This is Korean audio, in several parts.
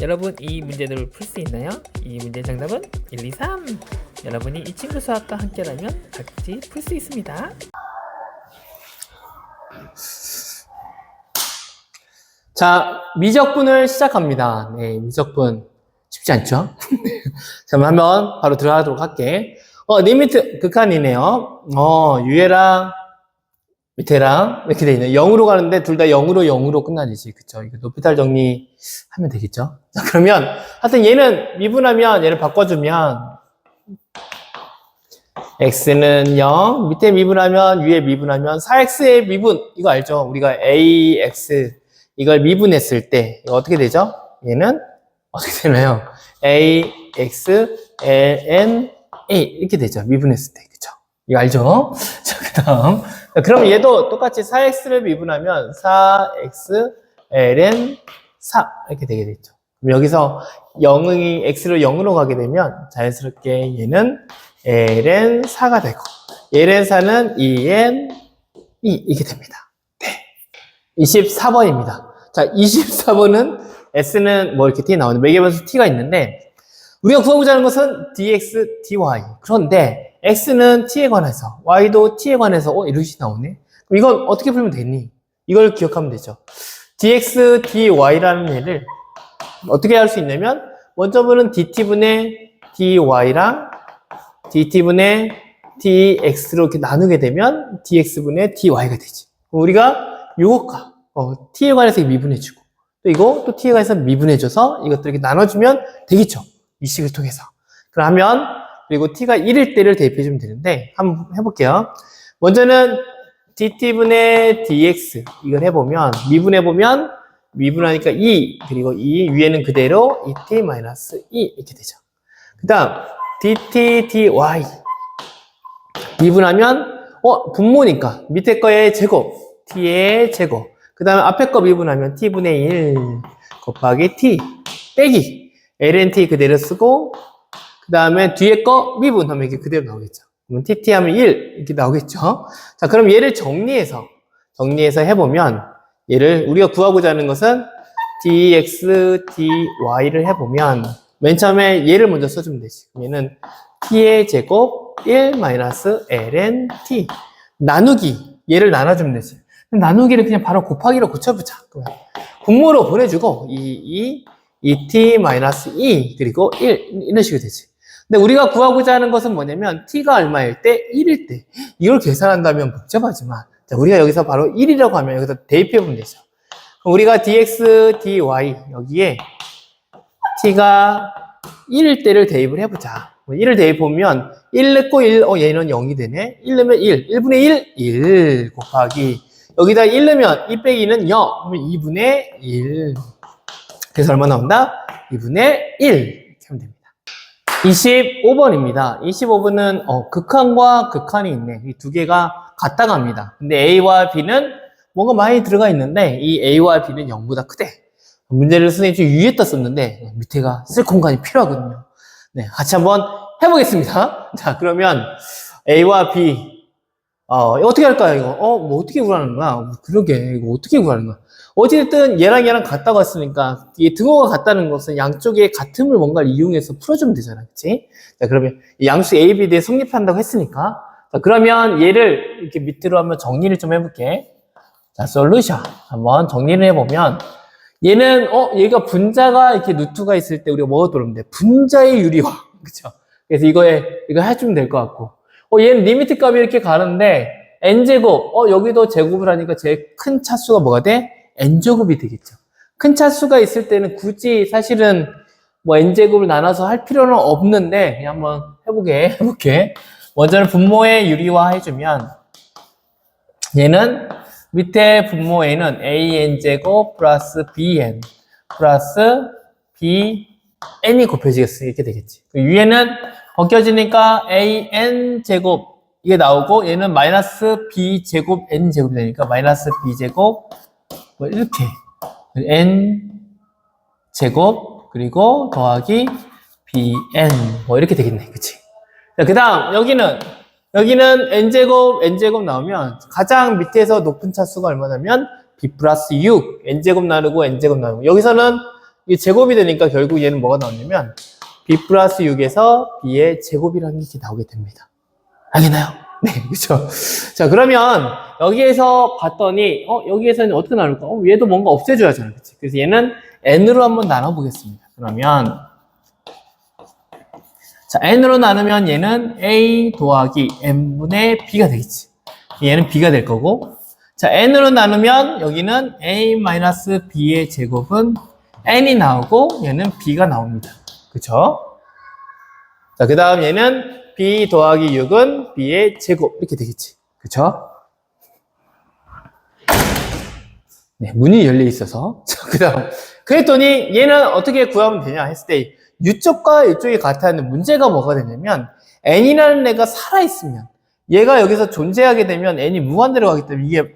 여러분 이 문제들을 풀 수 있나요? 이 문제 정답은 1, 2, 3. 여러분이 이 친구 수학과 함께라면 같이 풀 수 있습니다. 자, 미적분을 시작합니다. 네, 미적분 쉽지 않죠? 자, 한번 바로 들어가도록 할게. 리미트 극한이네요. 위에랑 밑에랑 이렇게 돼 있네. 0으로 가는데 둘 다 0으로 끝나지지. 그쵸? 이거 높이탈 정리하면 되겠죠? 자, 그러면 하여튼 얘는 미분하면 얘를 바꿔주면 x는 0, 밑에 미분하면 위에 미분하면 4x의 미분 이거 알죠? 우리가 ax 이걸 미분했을 때 이거 어떻게 되죠? 얘는 어떻게 되나요? ax ln a 이렇게 되죠. 미분했을 때. 그쵸? 이거 알죠? 자, 그 다음 그럼 얘도 똑같이 4x를 미분하면 4x ln 4 이렇게 되게 되죠. 그럼 여기서 0이 x로 0으로 가게 되면 자연스럽게 얘는 ln 4가 되고 ln 4는 2n 2 이렇게 됩니다. 네. 24번입니다. 자, 24번은 s는 뭐 이렇게 t 나오는데 매개변수 t가 있는데 우리가 구하고자 하는 것은 dx, dy. 그런데 x는 t에 관해서, y도 t에 관해서 이렇게 나오네. 그럼 이건 어떻게 풀면 되니? 이걸 기억하면 되죠. dx, dy라는 얘를 어떻게 할 수 있냐면 먼저는 dt분의 dy랑 dt분의 dx로 이렇게 나누게 되면 dx분의 dy가 되지. 우리가 요것과 t에 관해서 미분해주고 또 이거 또 t에 관해서 미분해줘서 이것들 이렇게 나눠주면 되겠죠. 이 식을 통해서. 그러면 그리고 t가 1일 때를 대입해주면 되는데 한번 해볼게요. 먼저는 dt분의 dx 이걸 해보면 미분해보면 미분하니까 2 그리고 2 위에는 그대로 2t-2 이렇게 되죠. 그 다음 dt dy 미분하면 분모니까 밑에 거의 제곱 t의 제곱 그 다음에 앞에 거 미분하면 t분의 1 곱하기 t 빼기 ln-t 그대로 쓰고 그 다음에 뒤에 거 미분하면 이게 그대로 나오겠죠. 그러면 tt 하면 1 이렇게 나오겠죠. 자, 그럼 얘를 정리해서 해보면 얘를 우리가 구하고자 하는 것은 dx, dy를 해보면 맨 처음에 얘를 먼저 써주면 되지. 얘는 t의 제곱 1-ln t 나누기 얘를 나눠주면 되지. 나누기를 그냥 바로 곱하기로 고쳐보자. 분모로 보내주고 2t-2 그리고 1 이런 식으로 되지. 근데 우리가 구하고자 하는 것은 뭐냐면 t가 얼마일 때? 1일 때. 이걸 계산한다면 복잡하지만 자, 우리가 여기서 바로 1이라고 하면 여기서 대입해 보면 되죠. 그럼 우리가 dx, dy 여기에 t가 1일 때를 대입을 해보자. 1을 대입하면 1 넣고 1, 얘는 0이 되네. 1 넣으면 1, 1분의 1, 1 곱하기 여기다 1 넣으면 2 빼기는 0, 그러면 2분의 1. 그래서 얼마 나온다? 2분의 1 이렇게 하면 됩니다. 25번입니다. 25번은 극한과 극한이 있네. 이 두 개가 같다 갑니다. 근데 A와 B는 뭔가 많이 들어가 있는데 이 A와 B는 0보다 크대. 문제를 선생님이 좀 위에다 썼는데 밑에가 쓸 공간이 필요하거든요. 네, 같이 한번 해보겠습니다. 자, 그러면 A와 B 어떻게 할까요, 이거? 뭐 어떻게 구하는 거야? 그러게, 이거 어떻게 구하는 거야? 어쨌든 얘랑 같다고 했으니까 이 등호가 같다는 것은 양쪽의 같음을 뭔가를 이용해서 풀어주면 되잖아, 그치? 자, 그러면 양수 A, B, D에 성립한다고 했으니까 자, 그러면 얘를 이렇게 밑으로 한번 정리를 좀 해볼게. 자, 솔루션 한번 정리를 해보면 얘는 얘가 분자가 이렇게 루트가 있을 때 우리가 뭐가 들어오면 돼? 분자의 유리화, 그쵸? 그래서 이거 해주면 될 것 같고 얘는 리미트 값이 이렇게 가는데 n제곱, 여기도 제곱을 하니까 제일 큰 차수가 뭐가 돼? n제곱이 되겠죠. 큰 차수가 있을 때는 굳이 사실은 뭐 n제곱을 나눠서 할 필요는 없는데 그냥 한번 해볼게. 먼저는 분모의 유리화 해주면 얘는 밑에 분모 a는 an제곱 플러스 bn 플러스 bn이 곱해지겠어. 이렇게 되겠지. 위에는 벗겨지니까 an제곱 이게 나오고 얘는 마이너스 b제곱 n제곱이 되니까 마이너스 b제곱 뭐 이렇게 n제곱 그리고 더하기 bn 뭐 이렇게 되겠네. 그치? 자, 그 다음 여기는 n제곱 나오면 가장 밑에서 높은 차수가 얼마냐면 b 플러스 6 n제곱 나누고 n제곱 나누고 여기서는 이게 제곱이 되니까 결국 얘는 뭐가 나오냐면 b 플러스 6에서 b의 제곱이라는 게 이렇게 나오게 됩니다. 알겠나요? 네, 그렇죠. 자, 그러면 여기에서 봤더니 여기에서는 어떻게 나눌까? 얘도 뭔가 없애줘야 하잖아, 그렇지? 그래서 얘는 n으로 한번 나눠보겠습니다. 그러면 자, n으로 나누면 얘는 a 더하기 n분의 b가 되겠지. 얘는 b가 될 거고, 자, n으로 나누면 여기는 a 마이너스 b의 제곱은 n이 나오고 얘는 b가 나옵니다. 그쵸? 자, 그 다음 얘는 b 더하기 6은 b의 제곱 이렇게 되겠지. 그쵸? 네, 문이 열려 있어서. 자, 그 다음 그랬더니 얘는 어떻게 구하면 되냐 했을 때 이쪽과 이쪽이 같다는 문제가 뭐가 되냐면 n이라는 애가 살아있으면 얘가 여기서 존재하게 되면 n이 무한대로 가기 때문에 이게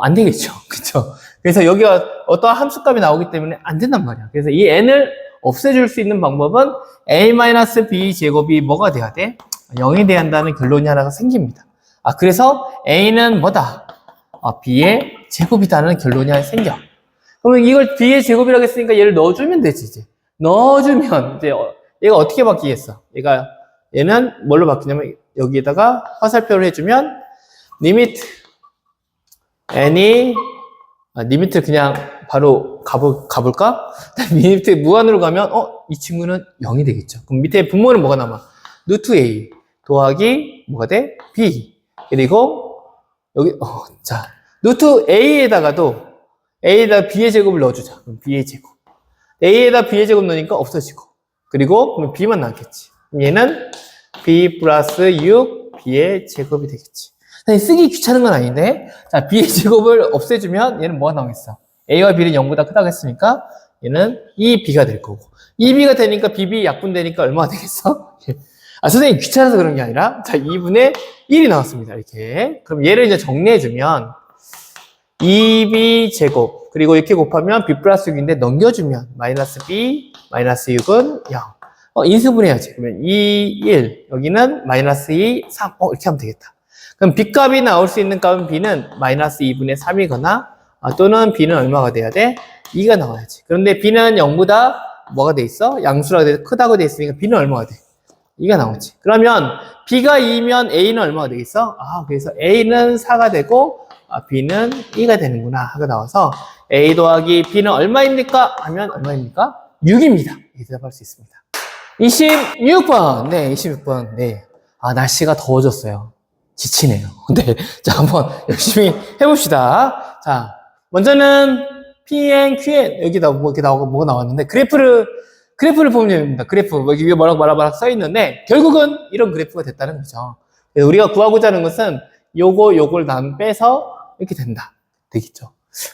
안 되겠죠. 그쵸? 그래서 여기가 어떠한 함수값이 나오기 때문에 안 된단 말이야. 그래서 이 n을 없애줄 수 있는 방법은 a-b 제곱이 뭐가 돼야 돼? 0이 돼야 한다는 결론이 하나가 생깁니다. 그래서 a는 뭐다? b의 제곱이다는 결론이 하나 생겨. 그러면 이걸 b의 제곱이라고 했으니까 얘를 넣어주면 되지, 이제. 넣어주면, 이제, 얘가 어떻게 바뀌겠어? 얘는 뭘로 바뀌냐면, 여기에다가 화살표를 해주면, 리미트, n이, 리미트 그냥 바로 가볼까? 리미트 무한으로 가면, 이 친구는 0이 되겠죠. 그럼 밑에 분모는 뭐가 남아? 루트 a 더하기, 뭐가 돼? b. 그리고, 여기, 자, 루트 a에다가도, a에다 b의 제곱을 넣어주자. 그럼 b의 제곱. a에다 b의 제곱 넣으니까 없어지고. 그리고, 그럼 b만 남겠지. 얘는 b 플러스 6, b의 제곱이 되겠지. 쓰기 귀찮은 건 아닌데, 자, b의 제곱을 없애주면 얘는 뭐가 나오겠어? a와 b는 0보다 크다고 했으니까 얘는 2b가 될 거고. 2b가 되니까 bb 약분되니까 얼마가 되겠어? 선생님 귀찮아서 그런 게 아니라, 자, 2분의 1이 나왔습니다. 이렇게. 그럼 얘를 이제 정리해주면, 2b 제곱, 그리고 이렇게 곱하면 b 플러스 6인데 넘겨주면, 마이너스 b, 마이너스 6은 0. 인수분해야지. 그러면 2, 1. 여기는 마이너스 2, 3. 이렇게 하면 되겠다. 그럼 b 값이 나올 수 있는 값은 b는 마이너스 2분의 3이거나, 또는 b는 얼마가 돼야 돼? 2가 나와야지. 그런데 b는 0보다 뭐가 돼 있어? 양수라고 돼, 크다고 돼 있으니까 b는 얼마가 돼? 2가 나오지. 그러면 b가 2면 a는 얼마가 되겠어? 그래서 a는 4가 되고 b는 2가 되는구나 하고 나와서 a 더하기 b는 얼마입니까? 하면 얼마입니까? 6입니다. 이렇게 대답할 수 있습니다. 26번. 네, 26번. 네. 날씨가 더워졌어요. 지치네요. 네. 자, 한번 열심히 해봅시다. 자, 먼저는 Pn, Qn. 여기다 뭐 이렇게 나오고 뭐가 나왔는데, 그래프를 보면 됩니다. 그래프. 여기 위에 뭐라고 써있는데, 결국은 이런 그래프가 됐다는 거죠. 그래서 우리가 구하고자 하는 것은 요걸 난 빼서 이렇게 된다. 되겠죠.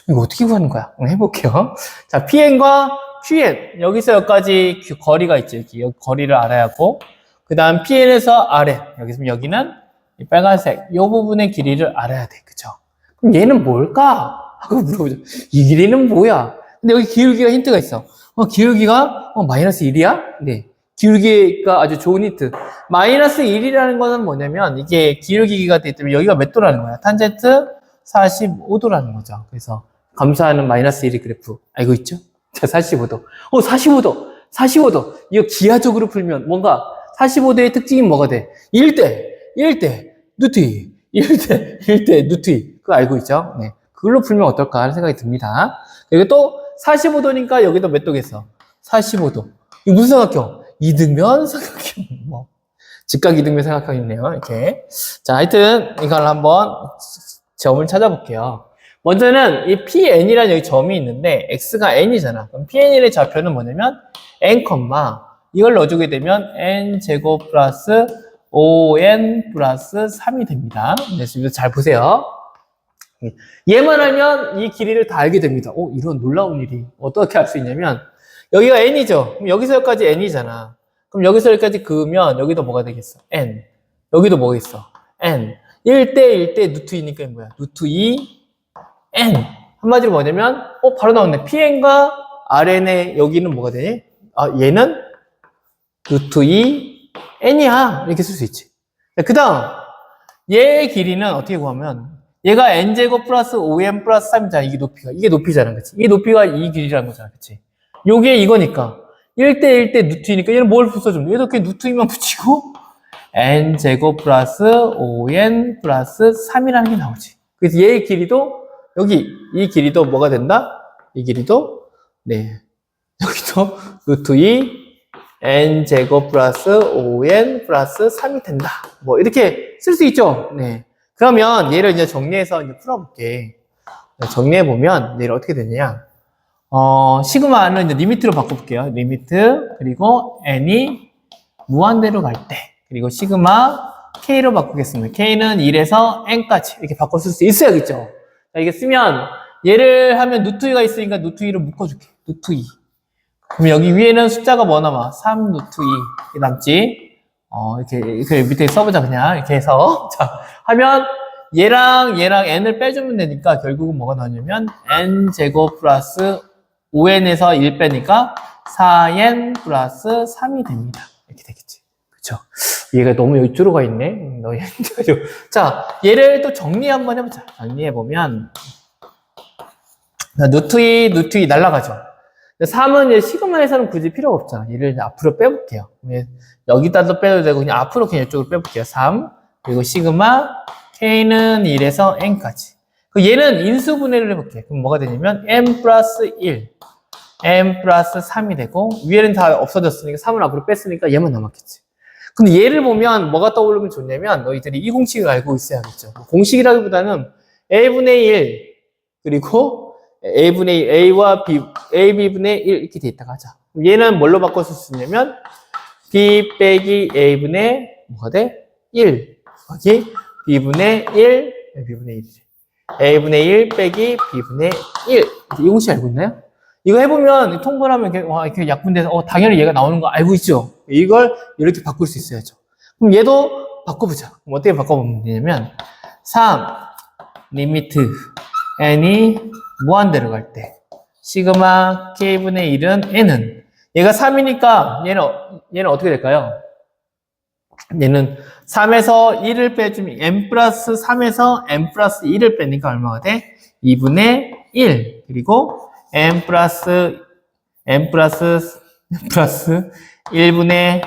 이거 어떻게 구하는 거야? 한번 해볼게요. 자, Pn과 Qn. 여기서 여기까지 거리가 있죠. 여기 거리를 알아야 하고, 그 다음 Pn에서 아래. 여기는 이 빨간색. 이 부분의 길이를 알아야 돼. 그죠? 그럼 얘는 뭘까? 하고 물어보죠. 이 길이는 뭐야? 근데 여기 기울기가 힌트가 있어. 기울기가 마이너스 1이야? 네. 기울기가 아주 좋은 힌트. 마이너스 1이라는 거는 뭐냐면 이게 기울기가 되기 때문에 여기가 몇 도라는 거야? 탄젠트 45도라는 거죠. 그래서 감사하는 마이너스 1의 그래프 알고 있죠? 자, 45도. 45도. 이거 기하적으로 풀면 뭔가 45도의 특징이 뭐가 돼? 1대 루트 2. 1대 루트 2. 그거 알고 있죠? 네. 그걸로 풀면 어떨까 하는 생각이 듭니다. 그리고 또 45도니까 여기도 몇 도겠어? 45도. 이거 무슨 삼각형? 이등변 삼각형. 직각 이등변 삼각형이네요. 이렇게. 자, 하여튼 이걸 한번 점을 찾아볼게요. 먼저는 이 PN이라는 여기 점이 있는데 x가 n이잖아. 그럼 PN의 좌표는 뭐냐면 n, 이걸 넣어주게 되면 n제곱 플러스 5n 플러스 3이 됩니다. 네, 지금 잘 보세요. 얘만 알면 이 길이를 다 알게 됩니다. 이런 놀라운 일이 어떻게 알 수 있냐면 여기가 n이죠. 그럼 여기서 여기까지 n이잖아. 그럼 여기서 여기까지 그으면 여기도 뭐가 되겠어? n. 여기도 뭐가 있어? n. 1대 루트 2니까 뭐야? 루트 2 n. 한마디로 뭐냐면 바로 나왔네. pn과 rn의 여기는 뭐가 되니? 얘는 루트 2 n이야. 이렇게 쓸 수 있지. 그 다음 얘의 길이는 어떻게 구하면 얘가 n제곱 플러스 5n 플러스 3이잖아. 이게 높이잖아. 그치? 이게 높이가 이 길이라는 거잖아. 그치? 요게 이거니까 1대1 대 누트이니까 얘는 뭘 써주면 돼? 얘도 그냥 누트이만 붙이고 n제곱 플러스 5n 플러스 3이라는 게 나오지. 그래서 얘의 길이도 여기 이 길이도 뭐가 된다? 이 길이도 네 여기도 루트 2 n제곱 플러스 5n 플러스 3이 된다. 뭐 이렇게 쓸 수 있죠. 네. 그러면 얘를 이제 정리해서 이제 풀어볼게. 정리해 보면 얘를 어떻게 되느냐? 시그마는 이제 리미트로 바꿔볼게요. 리미트 그리고 n이 무한대로 갈 때. 그리고 시그마 k로 바꾸겠습니다. k는 1에서 n까지 이렇게 바꿔 쓸 수 있어야겠죠. 자, 이게 쓰면 얘를 하면 루트 2가 있으니까 루트 2를 묶어줄게. 루트 2. 그럼 여기 위에는 숫자가 뭐 남아? 3 루트 2 남지. 이렇게 밑에 써보자 그냥 이렇게 해서 자 하면 얘랑 n을 빼주면 되니까 결국은 뭐가 나오냐면 n제곱 플러스 5n에서 1 빼니까 4n 플러스 3이 됩니다. 이렇게 되겠지. 그쵸? 얘가 너무 이쪽으로 가 있네. 너무 힘들죠. 자, 얘를 또 정리 한번 해보자. 정리해보면 루트 2 날라가죠. 3은 시그마에서는 굳이 필요가 없잖아. 얘를 앞으로 빼볼게요. 여기다도 빼도 되고 그냥 앞으로 그냥 이쪽으로 빼볼게요. 3 그리고 시그마 k는 1에서 n까지. 얘는 인수분해를 해볼게요. 그럼 뭐가 되냐면 n 플러스 1 n 플러스 3이 되고 위에는 다 없어졌으니까 3을 앞으로 뺐으니까 얘만 남았겠지. 근데 얘를 보면 뭐가 떠오르면 좋냐면 너희들이 이 공식을 알고 있어야겠죠. 공식이라기보다는 a분의 1 그리고 a분의 1, a와 b, ab분의 1 이렇게 돼 있다가 하자. 얘는 뭘로 바꿔 쓸 수 있냐면 b 빼기 a분의 뭐가 돼? 1 여기 b분의 1 b분의 1 a분의 1 빼기 b분의 1 이 공식 알고 있나요? 이거 해보면 통분을 하면 이렇게 약분돼서 당연히 얘가 나오는 거 알고 있죠? 이걸 이렇게 바꿀 수 있어야죠. 그럼 얘도 바꿔보자. 그럼 어떻게 바꿔보면 되냐면 3 리미트 n이 무한대로 갈 때 시그마 k분의 1은 n은 얘가 3이니까 얘는 어떻게 될까요? 얘는 3에서 1을 빼주면 n 플러스 3에서 n 플러스 1을 빼니까 얼마가 돼? 2분의 1 그리고 n 플러스 1분의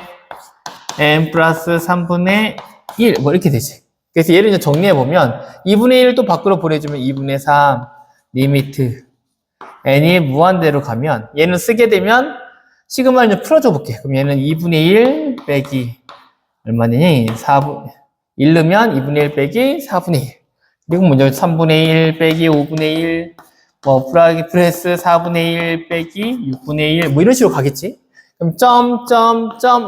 n 플러스 3분의 1 뭐 이렇게 되지. 그래서 얘를 이제 정리해보면 2분의 1도 밖으로 보내주면 2분의 3 리미트 n이 무한대로 가면 얘는 쓰게 되면 시그마를 이제 풀어줘 볼게. 그럼 얘는 2분의 1 빼기 얼마니? 4분 1 넣으면 2분의 1 빼기 4분의 1 그리고 먼저 3분의 1 빼기 5분의 1 뭐 플러스 4분의 1 빼기 6분의 1 뭐 이런 식으로 가겠지. 그럼 점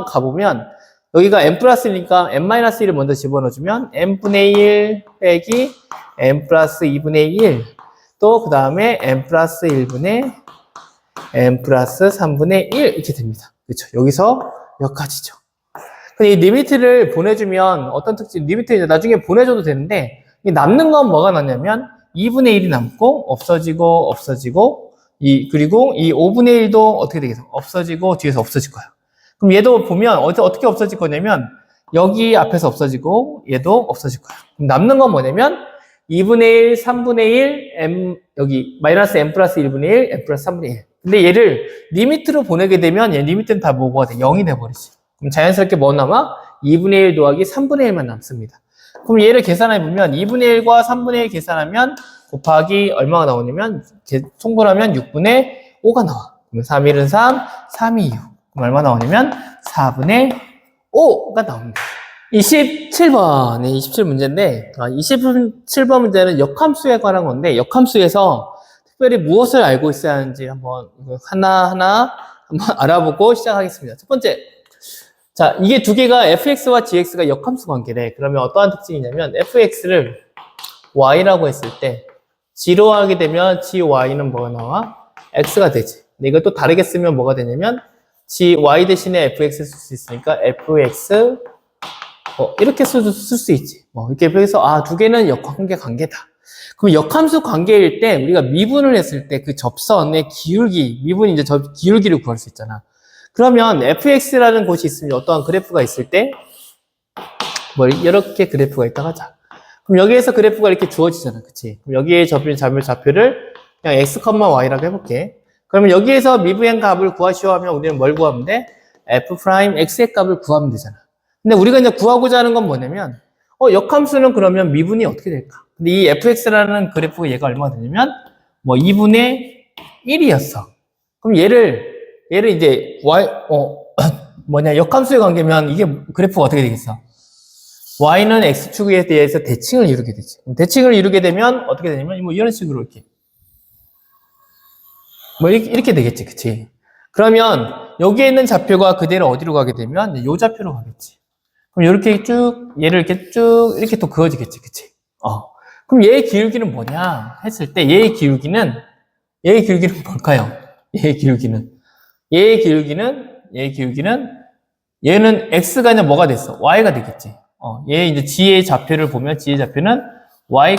가보면 여기가 n 플러스니까 n-1을 먼저 집어넣어주면 n분의 1 빼기 n 플러스 2분의 1 또 그 다음에 n 플러스 1분의 n 플러스 3분의 1 이렇게 됩니다. 그렇죠? 여기서 여기까지죠. 이 리미트를 보내주면 어떤 특징, 리미트 이제 나중에 보내줘도 되는데 남는 건 뭐가 남냐면 2분의 1이 남고 없어지고 그리고 이 5분의 1도 어떻게 되겠어? 없어지고 뒤에서 없어질 거야. 그럼 얘도 보면 어떻게 없어질 거냐면 여기 앞에서 없어지고 얘도 없어질 거야. 그럼 남는 건 뭐냐면 2분의 1, 3분의 1, m 여기 마이너스 n 플러스 1분의 1, n 플러스 3분의 1. 근데 얘를 리미트로 보내게 되면 얘 리미트는 다 뭐가 돼? 0이 돼버리지. 그럼 자연스럽게 뭐 남아? 2분의 1 더하기 3분의 1만 남습니다. 그럼 얘를 계산해 보면 2분의 1과 3분의 1 계산하면 곱하기 얼마가 나오냐면 통분하면 6분의 5가 나와. 그러면 3, 1은 3, 3이 6. 그럼 얼마 나오냐면 4분의 5가 나옵니다. 27번, 27문제인데 27번 문제는 역함수에 관한 건데 역함수에서 특별히 무엇을 알고 있어야 하는지 한번 하나하나 한번 알아보고 시작하겠습니다. 첫 번째, 자 이게 두 개가 fx와 gx가 역함수 관계래. 그러면 어떠한 특징이냐면 fx를 y라고 했을 때 g로 하게 되면 gy는 뭐가 나와? x가 되지. 근데 이걸 또 다르게 쓰면 뭐가 되냐면 gy 대신에 fx 쓸 수 있으니까 fx 이렇게 쓸 수 있지. 이렇게 해서 두 개는 관계다. 그럼 역함수 관계일 때 우리가 미분을 했을 때 그 접선의 기울기, 미분이 이제 기울기를 구할 수 있잖아. 그러면 fx라는 곳이 있으면 어떠한 그래프가 있을 때 이렇게 그래프가 있다고 하자. 그럼 여기에서 그래프가 이렇게 주어지잖아. 그치? 그럼 여기에 잡힌 좌표를 그냥 x, y라고 해볼게. 그러면 여기에서 미분의 값을 구하시오 하면 우리는 뭘 구하면 돼? f'x의 값을 구하면 되잖아. 근데 우리가 이제 구하고자 하는 건 뭐냐면, 역함수는 그러면 미분이 어떻게 될까? 근데 이 fx라는 그래프가 얘가 얼마가 되냐면, 뭐 2분의 1이었어. 그럼 얘를 이제 역함수의 관계면 이게 그래프가 어떻게 되겠어? y는 x축에 대해서 대칭을 이루게 되지. 대칭을 이루게 되면 어떻게 되냐면, 뭐 이런 식으로 이렇게. 뭐 이렇게 되겠지, 그치? 그러면 여기에 있는 좌표가 그대로 어디로 가게 되면 요 좌표로 가겠지. 그럼 이렇게 쭉 얘를 이렇게 쭉 이렇게 또 그어지겠지, 그치? 그럼 얘의 기울기는 뭐냐 했을 때 얘의 기울기는 뭘까요? 얘의 기울기는 얘는 x가 아니라 뭐가 됐어? y가 되겠지. 얘 이제 g의 좌표를 보면 g의 좌표는 y,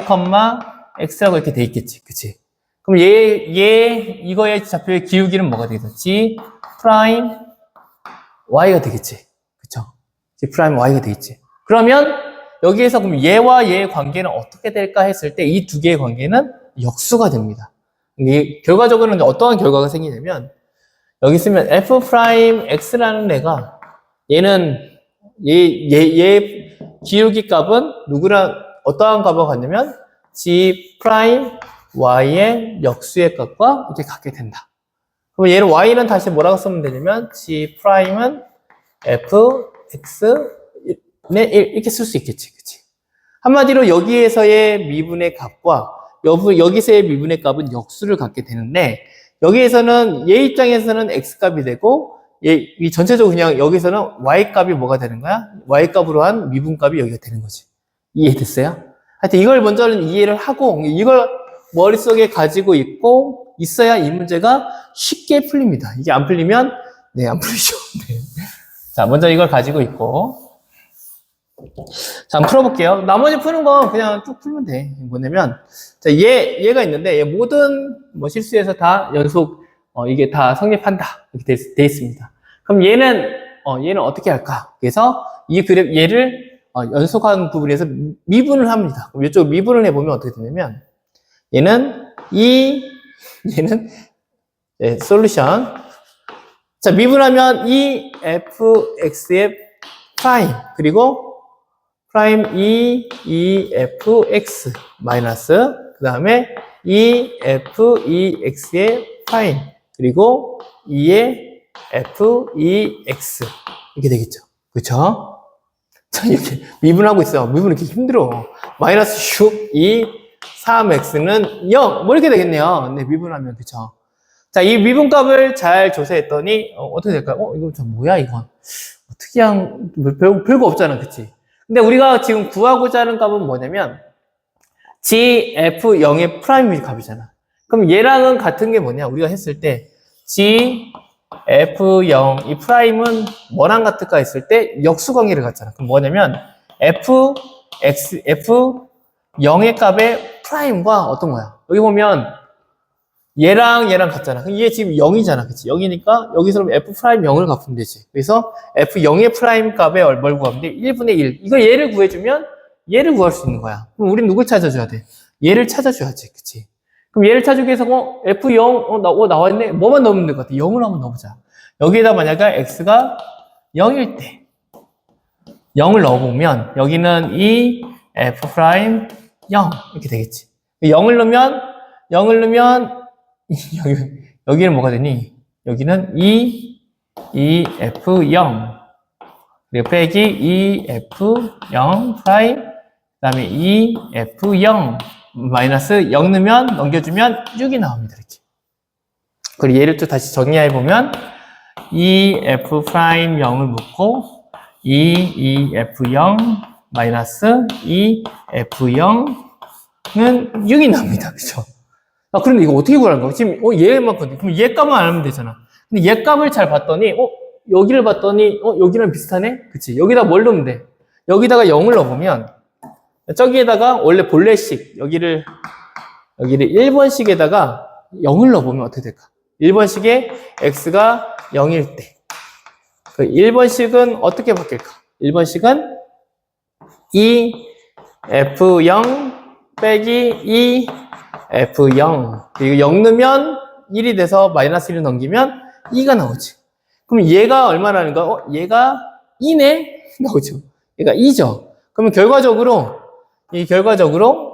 x라고 이렇게 돼 있겠지, 그치? 그럼 이거의 좌표의 기울기는 뭐가 되겠어? g 프라임 y가 되겠지. 그쵸? g 프라임 y가 되겠지. 그러면 여기에서 그럼 얘와 얘의 관계는 어떻게 될까 했을 때 이 두 개의 관계는 역수가 됩니다. 이게 결과적으로는 어떠한 결과가 생기냐면 여기 있으면 f 프라임 x라는 애가 얘는 얘 기울기 값은 어떠한 값과 같냐면 g 프라임 y의 역수의 값과 이렇게 같게 된다. 그럼 얘를 y는 다시 뭐라고 쓰면 되냐면 g 프라임은 f x 네, 이렇게 쓸 수 있겠지, 그치? 한마디로 여기에서의 미분의 값과 여기서의 미분의 값은 역수를 갖게 되는데 여기에서는 얘 입장에서는 x 값이 되고 이 전체적으로 그냥 여기서는 y 값이 뭐가 되는 거야? y 값으로 한 미분 값이 여기가 되는 거지. 이해됐어요? 하여튼 이걸 먼저는 이해를 하고 이걸 머릿속에 가지고 있어야 이 문제가 쉽게 풀립니다. 이게 안 풀리면 안 풀리죠. 네. 자, 먼저 이걸 가지고 있고 자, 한번 풀어볼게요. 나머지 푸는 건 그냥 쭉 풀면 돼. 뭐냐면, 자, 얘가 있는데, 얘 모든 실수에서 다 연속, 이게 다 성립한다. 이렇게 돼 있습니다. 그럼 얘는 어떻게 할까? 그래서 얘를, 연속한 부분에서 미분을 합니다. 그럼 이쪽 미분을 해보면 어떻게 되냐면, 얘는, 솔루션. 자, 미분하면 fx의 프라임, 그리고 프라임 fx 마이너스 그 다음에 fex의 프라임 그리고 fx 이렇게 되겠죠. 그쵸? 자, 이렇게 미분하고 있어. 미분 이렇게 힘들어. 마이너스 6, 3x는 0. 뭐 이렇게 되겠네요. 네, 미분하면. 그쵸? 자, 이 미분값을 잘 조사했더니 어떻게 될까요? 이거 참 뭐야 이건? 특이한 별거 없잖아. 그치? 근데 우리가 지금 구하고자 하는 값은 뭐냐면 gf0의 프라임 값이잖아. 그럼 얘랑은 같은 게 뭐냐? 우리가 했을 때 gf0 이 프라임은 뭐랑 같을까 했을 때 역수관계를 갖잖아. 그럼 뭐냐면 f0의 값의 프라임과 어떤 거야? 여기 보면 얘랑 같잖아. 그럼 얘 지금 0이잖아. 그치? 0이니까 여기서 f 프라임 0을 갚으면 되지. 그래서 f0의 프라임 값에 뭘 구하면 돼? 1분의 1. 이거 얘를 구해주면 얘를 구할 수 있는 거야. 그럼 우린 누굴 찾아줘야 돼? 얘를 찾아줘야지. 그치? 그럼 얘를 찾기 위해서 f0, 나와있네? 뭐만 넣으면 될 것 같아? 0을 한번 넣어보자. 여기에다 만약에 x가 0일 때 0을 넣어보면 여기는 이 f 프라임 0 이렇게 되겠지. 0을 넣으면 여기는 뭐가 되니? 여기는 EF0 그리고 빼기 EF0 프라임 그 다음에 EF0 마이너스 0 넣으면 넘겨주면 6이 나옵니다. 이렇게. 그리고 얘를 또 다시 정리해보면 EF 프라임 0을 묶고 EF0 마이너스 EF0은 6이 나옵니다. 그렇죠? 그런데 이거 어떻게 구하는 거야? 지금, 얘만거든. 그럼 얘 값만 알면 되잖아. 근데 얘 값을 잘 봤더니, 여기를 봤더니, 여기랑 비슷하네? 그치? 여기다 뭘 넣으면 돼? 여기다가 0을 넣어보면, 저기에다가 원래 본래식, 여기를 1번식에다가 0을 넣어보면 어떻게 될까? 1번식에 x가 0일 때. 그 1번식은 어떻게 바뀔까? 1번식은 F0 빼기 F0 그리고 0 넣으면 1이 돼서 마이너스 1을 넘기면 2가 나오지. 그럼 얘가 얼마라는 거야? 얘가 2네? 나오죠. 얘가 2죠. 그러면 결과적으로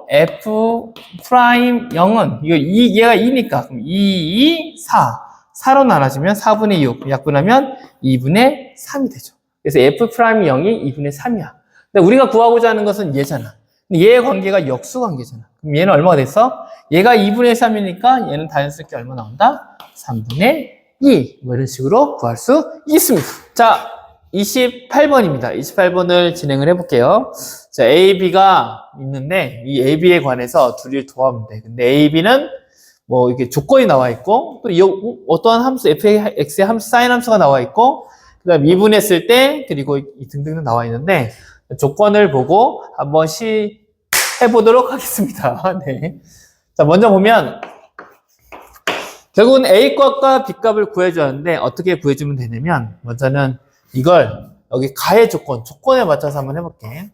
f 프라임 0은 얘가 2니까 그럼 2, 4. 4로 나눠지면 4분의 6 약분하면 2분의 3이 되죠. 그래서 f 프라임 0이 2분의 3이야. 근데 우리가 구하고자 하는 것은 얘잖아. 근데 얘의 관계가 역수 관계잖아. 그럼 얘는 얼마가 됐어? 얘가 2분의 3이니까 얘는 자연스럽게 얼마 나온다? 3분의 2. 뭐 이런 식으로 구할 수 있습니다. 자, 28번입니다. 28번을 진행을 해볼게요. 자, A, B가 있는데 이 A, B에 관해서 둘이 도하면 돼. 근데 A, B는 뭐 이렇게 조건이 나와 있고 또 어떠한 함수 fx의 함수 사인 함수가 나와 있고 그다음 미분했을 때 그리고 이 등등등 나와 있는데 조건을 보고 한번 해보도록 하겠습니다. 네. 자, 먼저 보면 결국은 A 값과 B 값을 구해줬는데 어떻게 구해주면 되냐면 먼저는 이걸 여기 가의 조건에 맞춰서 한번 해볼게.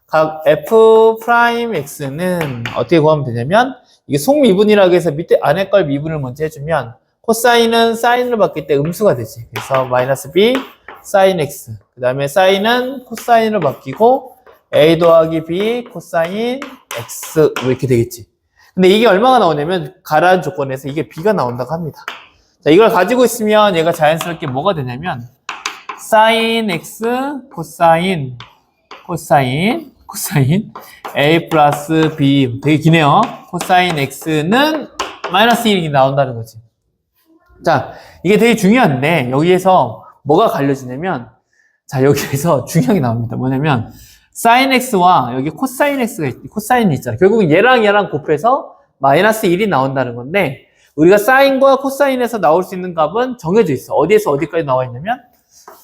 각 f 프라임 x는 어떻게 구하면 되냐면 이게 속미분이라고 해서 밑에 안에 걸 미분을 먼저 해주면 코사인은 사인을 바뀔 때 음수가 되지. 그래서 마이너스 b 사인 x 그 다음에 사인은 코사인으로 바뀌고 a 더하기 b 코사인 x 이렇게 되겠지. 근데 이게 얼마가 나오냐면 가라는 조건에서 이게 b가 나온다고 합니다. 자, 이걸 가지고 있으면 얘가 자연스럽게 뭐가 되냐면 사인 x 코사인 a 플러스 b 되게 기네요. 코사인 x는 마이너스 1이 나온다는 거지. 자, 이게 되게 중요한데 여기에서 뭐가 갈려지냐면 자, 여기에서 중요한 게 나옵니다. 뭐냐면 사인 x와 여기 코사인 코사인이 있잖아. 결국은 얘랑 곱해서 마이너스 1이 나온다는 건데 우리가 사인과 코사인에서 나올 수 있는 값은 정해져 있어. 어디에서 어디까지 나와 있냐면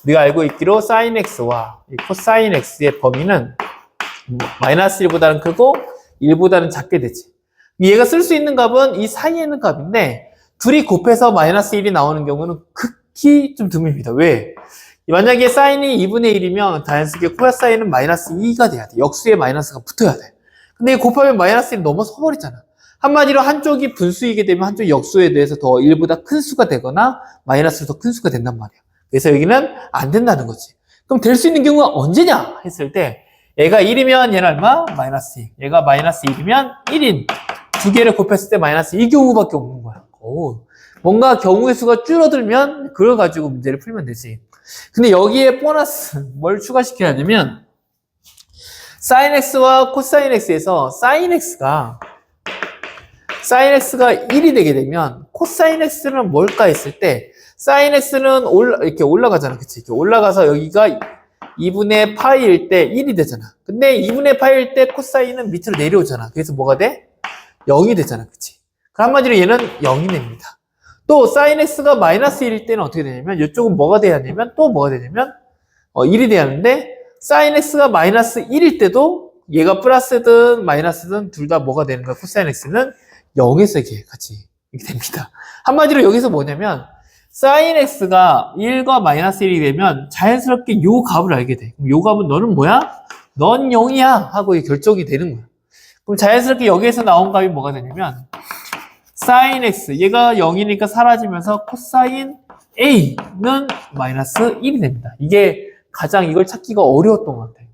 우리가 알고 있기로 사인 x와 코사인 x의 범위는 마이너스 1보다는 크고 1보다는 작게 되지. 얘가 쓸 수 있는 값은 이 사이에 있는 값인데 둘이 곱해서 마이너스 1이 나오는 경우는 극히 좀 드뭅니다. 왜? 만약에 사인이 2분의 1이면 자연스럽게 코사인은 마이너스 2가 돼야 돼. 역수에 마이너스가 붙어야 돼. 근데 곱하면 마이너스 1이 넘어서 버리잖아. 한마디로 한쪽이 분수이게 되면 한쪽 역수에 대해서 더 1보다 큰 수가 되거나 마이너스로 더 큰 수가 된단 말이야. 그래서 여기는 안 된다는 거지. 그럼 될 수 있는 경우가 언제냐 했을 때 얘가 1이면 얘는 얼마? 마이너스 2. 얘가 마이너스 1이면 1인. 두 개를 곱했을 때 마이너스 이 경우밖에 없는 거야. 뭔가 경우의 수가 줄어들면 그걸 가지고 문제를 풀면 되지. 근데 여기에 보너스 뭘 추가시켜야 하냐면 사인 x와 코사인 x에서 사인 x가 1이 되게 되면 코사인 x는 뭘까 했을 때 사인 x는 이렇게 올라가잖아. 그치? 이렇게 올라가서 여기가 2분의 파이일 때 1이 되잖아. 근데 2분의 파이일 때 코사인은 밑으로 내려오잖아. 그래서 뭐가 돼? 0이 되잖아. 그치? 그 한마디로 얘는 0이 됩니다. 또 사인 x가 마이너스 1일 때는 어떻게 되냐면 이쪽은 뭐가 돼야 되냐면 또 뭐가 되냐면 1이 돼야 하는데 사인 x가 마이너스 1일 때도 얘가 플러스든 마이너스든 둘 다 뭐가 되는 거야? 코사인 x는 0에서 이렇게 같이 이렇게 됩니다. 한마디로 여기서 뭐냐면 사인 x가 1과 마이너스 1이 되면 자연스럽게 요 값을 알게 돼. 그럼 요 값은 너는 뭐야? 넌 0이야 하고 결정이 되는 거야. 그럼 자연스럽게 여기에서 나온 값이 뭐가 되냐면 사인 x 얘가 0이니까 사라지면서 코사인 a는 마이너스 1이 됩니다. 이게 가장 이걸 찾기가 어려웠던 것 같아요.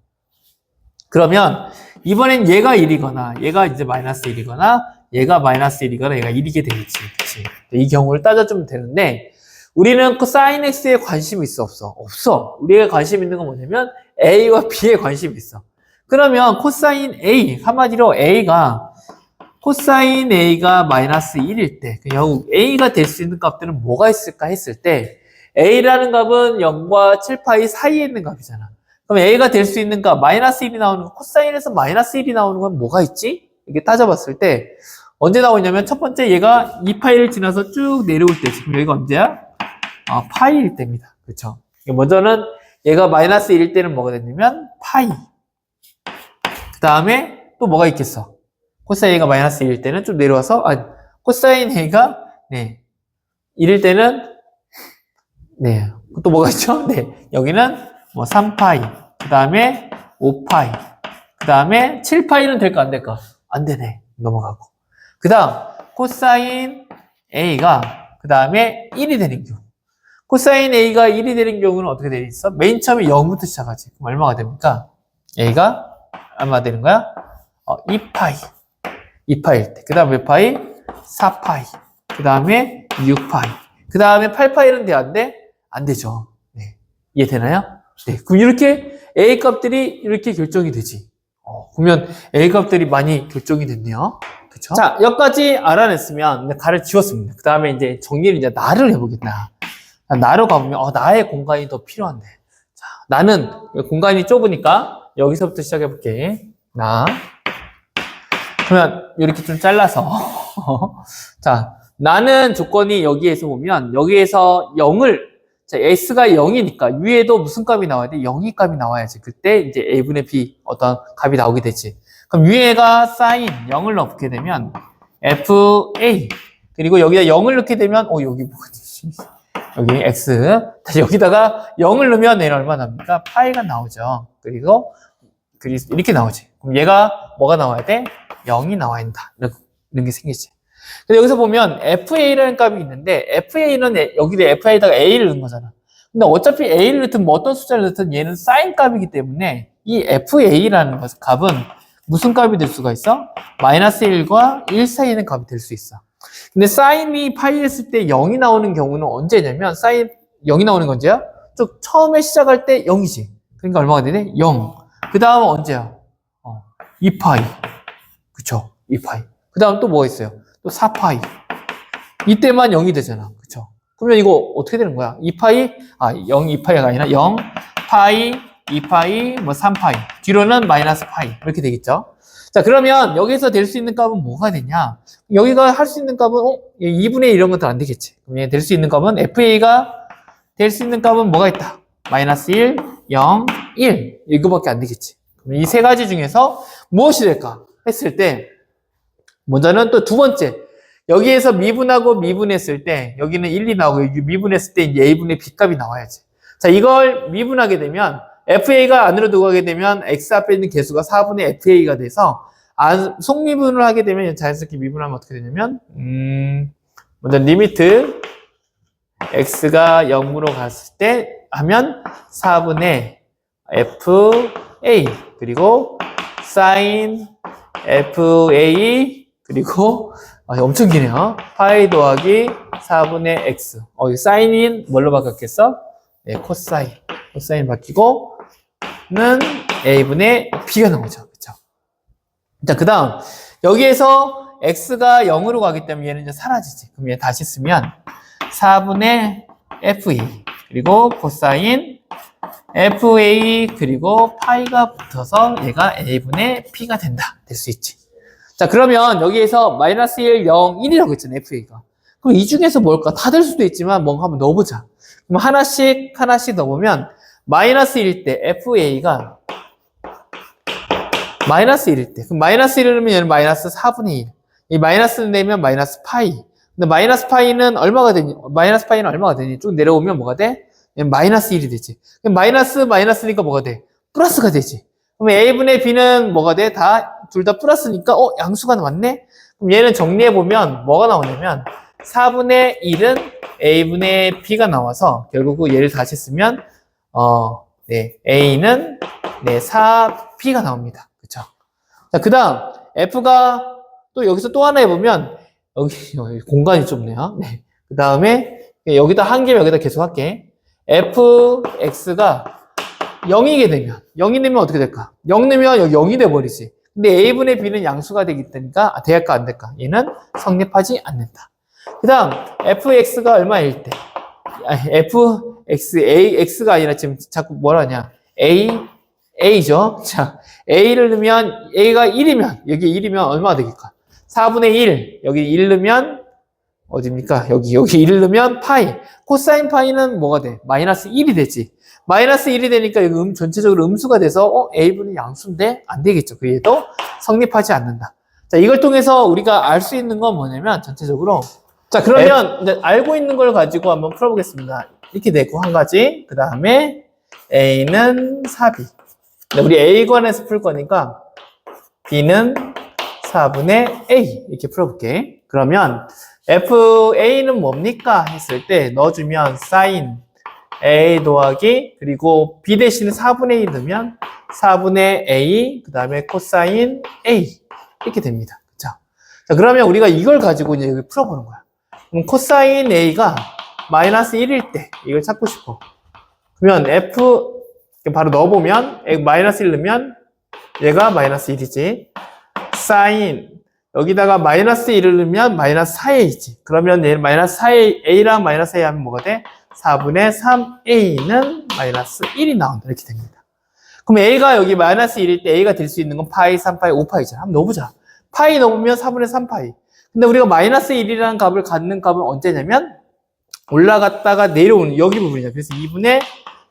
그러면 이번엔 얘가 1이거나 얘가 이제 마이너스 1이거나 얘가 마이너스 1이거나 얘가 1이게 되겠지. 그치? 이 경우를 따져주면 되는데 우리는 그 사인 x에 관심이 있어 없어? 없어. 우리가 관심 있는 건 뭐냐면 a와 b에 관심이 있어. 그러면 코사인 a 한마디로 코사인 a가 마이너스 1일 때 결국 a가 될 수 있는 값들은 뭐가 있을까 했을 때 a라는 값은 0과 7파이 사이에 있는 값이잖아. 그럼 a가 될 수 있는 값 마이너스 1이 나오는 거 코사인에서 마이너스 1이 나오는 건 뭐가 있지? 이게 따져봤을 때 언제 나오냐면 첫 번째 얘가 2파이를 지나서 쭉 내려올 때 지금 여기가 언제야? 파이일 때입니다. 그렇죠? 먼저는 얘가 마이너스 1일 때는 뭐가 됐냐면 파이. 그 다음에 또 뭐가 있겠어? 코사인 A가 마이너스 1일 때는 좀 내려와서 코사인 A가 1일 때는 또 뭐가 있죠? 여기는 뭐 3파이 그 다음에 5파이 그 다음에 7파이는 될까 안 될까? 안 되네. 넘어가고 그 다음 코사인 A가 그 다음에 1이 되는 경우. 코사인 A가 1이 되는 경우는 어떻게 되어 있어? 맨 처음에 0부터 시작하지. 그럼 얼마가 됩니까? A가 얼마 되는 거야? 2파이. 2파일 때. 그 다음에 몇 파이? 4파이. 그 다음에 6파이. 그 다음에 8파이는 돼, 안 돼? 안 되죠. 네. 이해되나요? 네. 그럼 이렇게 A 값들이 이렇게 결정이 되지. 보면 A 값들이 많이 결정이 됐네요. 그쵸? 자, 여기까지 알아냈으면 이제 가를 지웠습니다. 그 다음에 이제 정리를 이제 나를 해보겠다. 나로 가보면, 나의 공간이 더 필요한데. 자, 나는 공간이 좁으니까 여기서부터 시작해볼게. 나. 그러면 이렇게 좀 잘라서. 자, 나는 조건이 여기에서 보면, 여기에서 0을, 자, S가 0이니까 위에도 무슨 값이 나와야 돼? 0이 값이 나와야지. 그때 이제 A분의 B 어떤 값이 나오게 되지. 그럼 위에가 사인 0을 넣게 되면 FA. 그리고 여기다 0을 넣게 되면, 여기 뭐지? 여기 X. 다시 여기다가 0을 넣으면 얘는 얼마 납니까? 파이가 나오죠. 그리고 이렇게 나오지. 그럼 얘가 뭐가 나와야 돼? 0이 나와야 된다. 이런 게 생기지. 근데 여기서 보면 FA라는 값이 있는데 FA는 여기다 FA에다가 A를 넣은 거잖아. 근데 어차피 A를 넣든 뭐 어떤 숫자를 넣든 얘는 사인 값이기 때문에 이 FA라는 값은 무슨 값이 될 수가 있어? 마이너스 1과 1 사이에 있는 값이 될 수 있어. 근데 사인이 파이했을 때 0이 나오는 경우는 언제냐면 사인 0이 나오는 건 언제야? 쭉 처음에 시작할 때 0이지. 그러니까 얼마가 되네? 0. 그 다음은 언제야? 2파이. 그쵸? 2파이. 그 다음 또 뭐가 있어요? 또 4파이. 이때만 0이 되잖아. 그쵸? 그러면 이거 어떻게 되는 거야? 2파이? 0, 2파이가 아니라 0, 파이, 2파이, 3파이. 뒤로는 마이너스 파이. 이렇게 되겠죠? 자, 그러면 여기서 될 수 있는 값은 뭐가 되냐? 여기가 할 수 있는 값은, 2분의 1 이런 것도 안 되겠지. 그럼 될 수 있는 값은, FA가 될 수 있는 값은 뭐가 있다? 마이너스 1, 0, 1. 이거밖에 안 되겠지. 그럼 이 세 가지 중에서 무엇이 될까? 했을 때, 먼저는 또 두 번째. 여기에서 미분하고 미분했을 때, 여기는 1, 2 나오고, 여기 미분했을 때 이제 A분의 B 값이 나와야지. 자, 이걸 미분하게 되면, FA가 안으로 들어가게 되면 X 앞에 있는 개수가 4분의 FA가 돼서 속미분을 하게 되면 자연스럽게 미분하면 어떻게 되냐면 먼저 리미트 X가 0으로 갔을 때 하면 4분의 FA 그리고 sin FA 그리고 엄청 기네요. 파이 더하기 4분의 X 사인인 뭘로 바꿨겠어? 네, 코사인 바뀌고 는 A분의 B가 나오죠. 그쵸? 자, 그 다음, 여기에서 X가 0으로 가기 때문에 얘는 이제 사라지지. 그럼 얘 다시 쓰면 4분의 FA, 그리고 코사인 FA, 그리고 파이가 붙어서 얘가 A분의 B가 된다. 될 수 있지. 자, 그러면 여기에서 마이너스 1, 0, 1이라고 했잖아, FA가. 그럼 이 중에서 뭘까? 다 될 수도 있지만 뭔가 한번 넣어보자. 그럼 하나씩 넣어보면 마이너스 1일 때 FA가 마이너스 1일 때 그럼 마이너스 1을 넣으면 얘는 마이너스 4분의 1. 이 마이너스를 내면 마이너스 파이. 근데 마이너스 파이는 얼마가 되니? 마이너스 파이는 얼마가 되니? 쭉 내려오면 뭐가 돼? 얘는 마이너스 1이 되지. 그럼 마이너스니까 뭐가 돼? 플러스가 되지. 그럼 A분의 B는 뭐가 돼? 둘 다 플러스니까 양수가 나왔네? 그럼 얘는 정리해보면 뭐가 나오냐면 4분의 1은 A분의 B가 나와서 결국 얘를 다시 쓰면 A는 4B가 나옵니다. 그쵸? 자, 그 다음 F가 또 여기서 또 하나 해보면 여기 공간이 좁네요. 네. 그 다음에 여기다 한 개면 여기다 계속 할게. Fx가 0이게 되면 0이 되면 어떻게 될까? 0 넣으면 여기 0이 돼버리지. 근데 A분의 B는 양수가 되기 때문에 될까 안 될까? 얘는 성립하지 않는다. 그 다음 fx가 얼마일 때? x가 아니라 지금 자꾸 뭐라냐? a죠. 자, a를 넣으면 a가 1이면 여기 1이면 얼마가 되겠까? 4분의 1 여기 1 넣으면 어디입니까? 여기 1을 넣으면 파이. 코사인 파이는 뭐가 돼? 마이너스 1이 되지. 마이너스 1이 되니까 여기 전체적으로 음수가 돼서 a분이 양수인데 안 되겠죠. 그 얘도 성립하지 않는다. 자, 이걸 통해서 우리가 알 수 있는 건 뭐냐면 전체적으로 자, 그러면 이제 알고 있는 걸 가지고 한번 풀어보겠습니다. 이렇게 되고 한 가지. 그 다음에 A는 4B. 우리 A관에서 풀 거니까 B는 4분의 A 이렇게 풀어볼게. 그러면 FA는 뭡니까? 했을 때 넣어주면 sin A 더하기 그리고 B 대신에 4분의 1 넣으면 4분의 A 그 다음에 코사인 A 이렇게 됩니다. 그쵸? 자, 그러면 우리가 이걸 가지고 이제 여기 풀어보는 거야. 그럼 코사인 A가 마이너스 1일 때 이걸 찾고 싶어. 그러면 F 바로 넣어보면 마이너스 1 넣으면 얘가 마이너스 1이지. 사인 여기다가 마이너스 1을 넣으면 마이너스 4a지. 그러면 얘 마이너스 4a, a랑 마이너스 a 하면 뭐가 돼? 4분의 3a는 마이너스 1이 나온다. 이렇게 됩니다. 그럼 a가 여기 마이너스 1일 때 a가 될 수 있는 건 파이, 3파이, 5파이잖아. 한번 넣어보자. 파이 넣으면 4분의 3파이. 근데 우리가 마이너스 1이라는 값을 갖는 값은 언제냐면 올라갔다가 내려오는 여기 부분이잖아. 그래서 2분의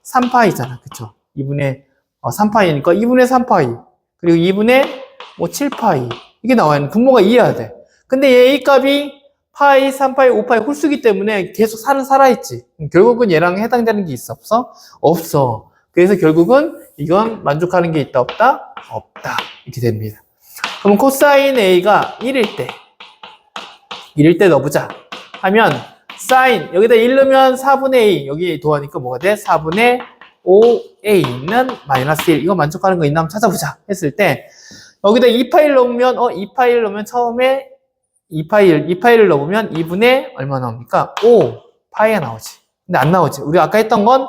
3파이잖아. 그쵸? 2분의 3파이니까 2분의 3파이. 그리고 2분의 7파이. 이게 나와요. 분모가 이해해야 돼. 근데 얘 A 값이 파이, 3파이, 5파이 홀수기 때문에 계속 살아있지. 결국은 얘랑 해당되는 게 있어? 없어? 없어. 그래서 결국은 이건 만족하는 게 있다? 없다? 없다. 이렇게 됩니다. 그럼 코사인 A가 1일 때 넣어보자. 하면 사인 여기다 1 넣으면 4분의 A 여기 도하니까 뭐가 돼? 4분의 5A는 마이너스 1 이거 만족하는 거 있나 한번 찾아보자 했을 때 여기다 2파일 넣으면 2파일 넣으면 처음에 2파일을 넣으면 2분의 얼마 나옵니까? 5파이가 나오지. 근데 안 나오지. 우리 아까 했던 건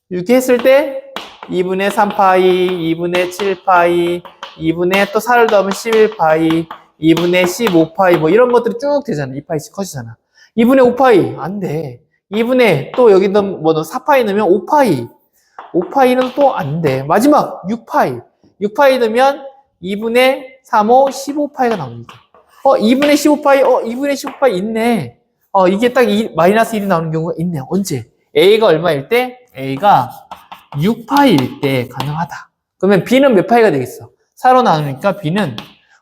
이렇게 했을 때 2분의 3파이, 2분의 7파이, 2분의 또 4를 더하면 11파이, 2분의 15파이 뭐 이런 것들이 쭉 되잖아. 2파이씩 커지잖아. 2분의 5파이 안 돼. 2분의 또 여기 뭐 4파이 넣으면 5파이. 5파이는 또 안 돼. 마지막 6파이. 6파이 넣으면 2분의 3, 5, 15파이가 나옵니다. 2분의 15파이, 2분의 15파이 있네. 이게 딱 마이너스 1이 나오는 경우가 있네. 언제? A가 얼마일 때? A가 6파이일 때 가능하다. 그러면 B는 몇 파이가 되겠어? 4로 나누니까 B는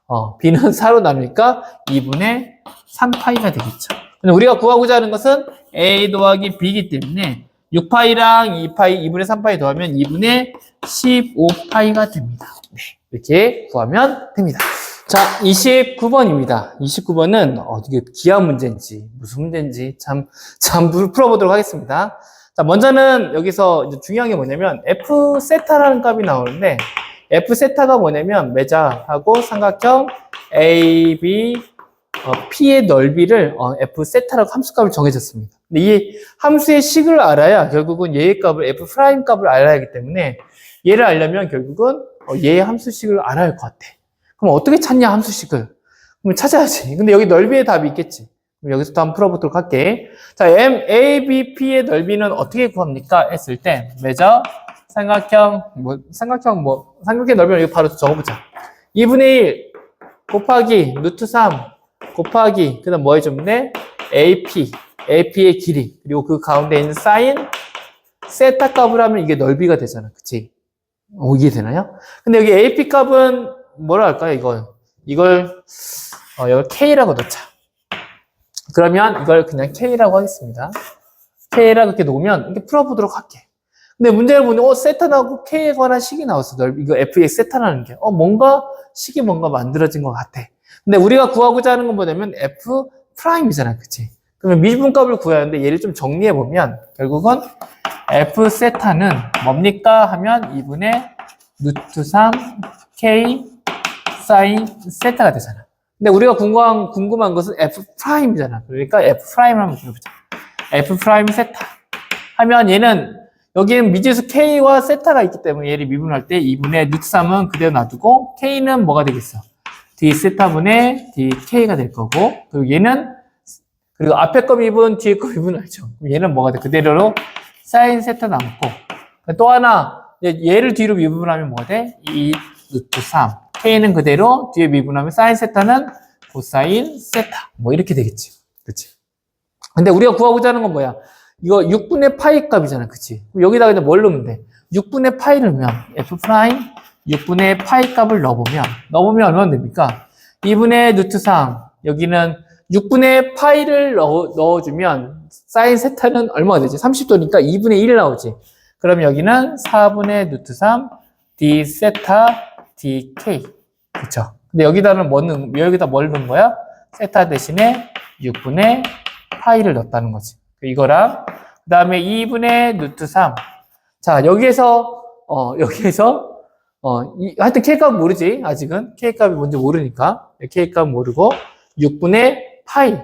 4로 나누니까 2분의 3파이가 되겠죠. 근데 우리가 구하고자 하는 것은 A 더하기 B이기 때문에 6파이랑 2파이, 2분의 3파이 더하면 2분의 15파이가 됩니다. 네, 이렇게 구하면 됩니다. 자, 29번입니다. 29번은 어떻게 기하 문제인지 무슨 문제인지 참 풀어보도록 하겠습니다. 자, 먼저는 여기서 이제 중요한 게 뭐냐면 F 세타라는 값이 나오는데 F 세타가 뭐냐면 매자하고 삼각형 A, B, P의 넓이를 F 세타라고 함수값을 정해졌습니다. 근데 이 함수의 식을 알아야 결국은 얘의 값을 F 프라임 값을 알아야 하기 때문에 얘를 알려면 결국은 얘의 함수식을 알아야 할 것 같아. 그럼 어떻게 찾냐 함수식을? 그럼 찾아야지. 근데 여기 넓이의 답이 있겠지. 그럼 여기서부터 한번 풀어보도록 할게. 자, MABP의 넓이는 어떻게 구합니까? 했을 때 매저 삼각형의 넓이를 여기 바로 적어보자. 2분의 1 곱하기 루트 3 곱하기 그 다음 뭐 해주면 돼? AP의 길이 그리고 그 가운데 있는 사인 세타 값을 하면 이게 넓이가 되잖아. 그치? 이해되나요? 근데 여기 AP 값은 뭐라 할까요? 이걸 K라고 넣자. 그러면 이걸 그냥 K라고 하겠습니다. K라고 이렇게 놓으면 이렇게 풀어보도록 할게. 근데 문제를 보니 세타 나오고 K에 관한 식이 나왔어. 이거 FX 세타라는 게 식이 뭔가 만들어진 것 같아. 근데 우리가 구하고자 하는 건 뭐냐면 F 프라임이잖아. 그치? 그러면 미분값을 구해야 하는데 얘를 좀 정리해보면 결국은 F 세타는 뭡니까? 하면 2분의 루트 3 K 사인 세타가 되잖아. 근데 우리가 궁금한 것은 F 프라임이잖아. 그러니까 F 프라임을 한번 그려보자. F 프라임 세타 하면 얘는 여기는 미지수 K와 세타가 있기 때문에 얘를 미분할 때 2분의 루트 3은 그대로 놔두고 K는 뭐가 되겠어? D 세타분의 DK가 될 거고 그리고 앞에 거 미분, 뒤에 거 미분 알죠? 얘는 뭐가 돼? 그대로 사인 세타 남고 또 하나 얘를 뒤로 미분하면 뭐가 돼? 2 루트 3 K는 그대로 뒤에 미분하면 사인 세타는 코사인 세타 뭐 이렇게 되겠지. 그치? 근데 우리가 구하고자 하는 건 뭐야? 이거 6분의 파이 값이잖아. 그치? 그럼 여기다가 이제 뭘 넣으면 돼? 6분의 파이를 넣으면 F 프라임 6분의 파이 값을 넣어보면 얼마나 됩니까? 2분의 루트 3 여기는 6분의 파이를 넣어주면 사인 세타는 얼마가 되지? 30도니까 2분의 1 나오지. 그럼 여기는 4분의 루트 3 D 세타 DK 그쵸? 근데 여기다 뭘 넣은 거야? 세타 대신에 6분의 파이를 넣었다는 거지. 이거랑 그 다음에 2분의 루트 3. 자, 여기에서 하여튼 K값 모르지, 아직은. K값이 뭔지 모르니까. K값 모르고, 6분의 파이.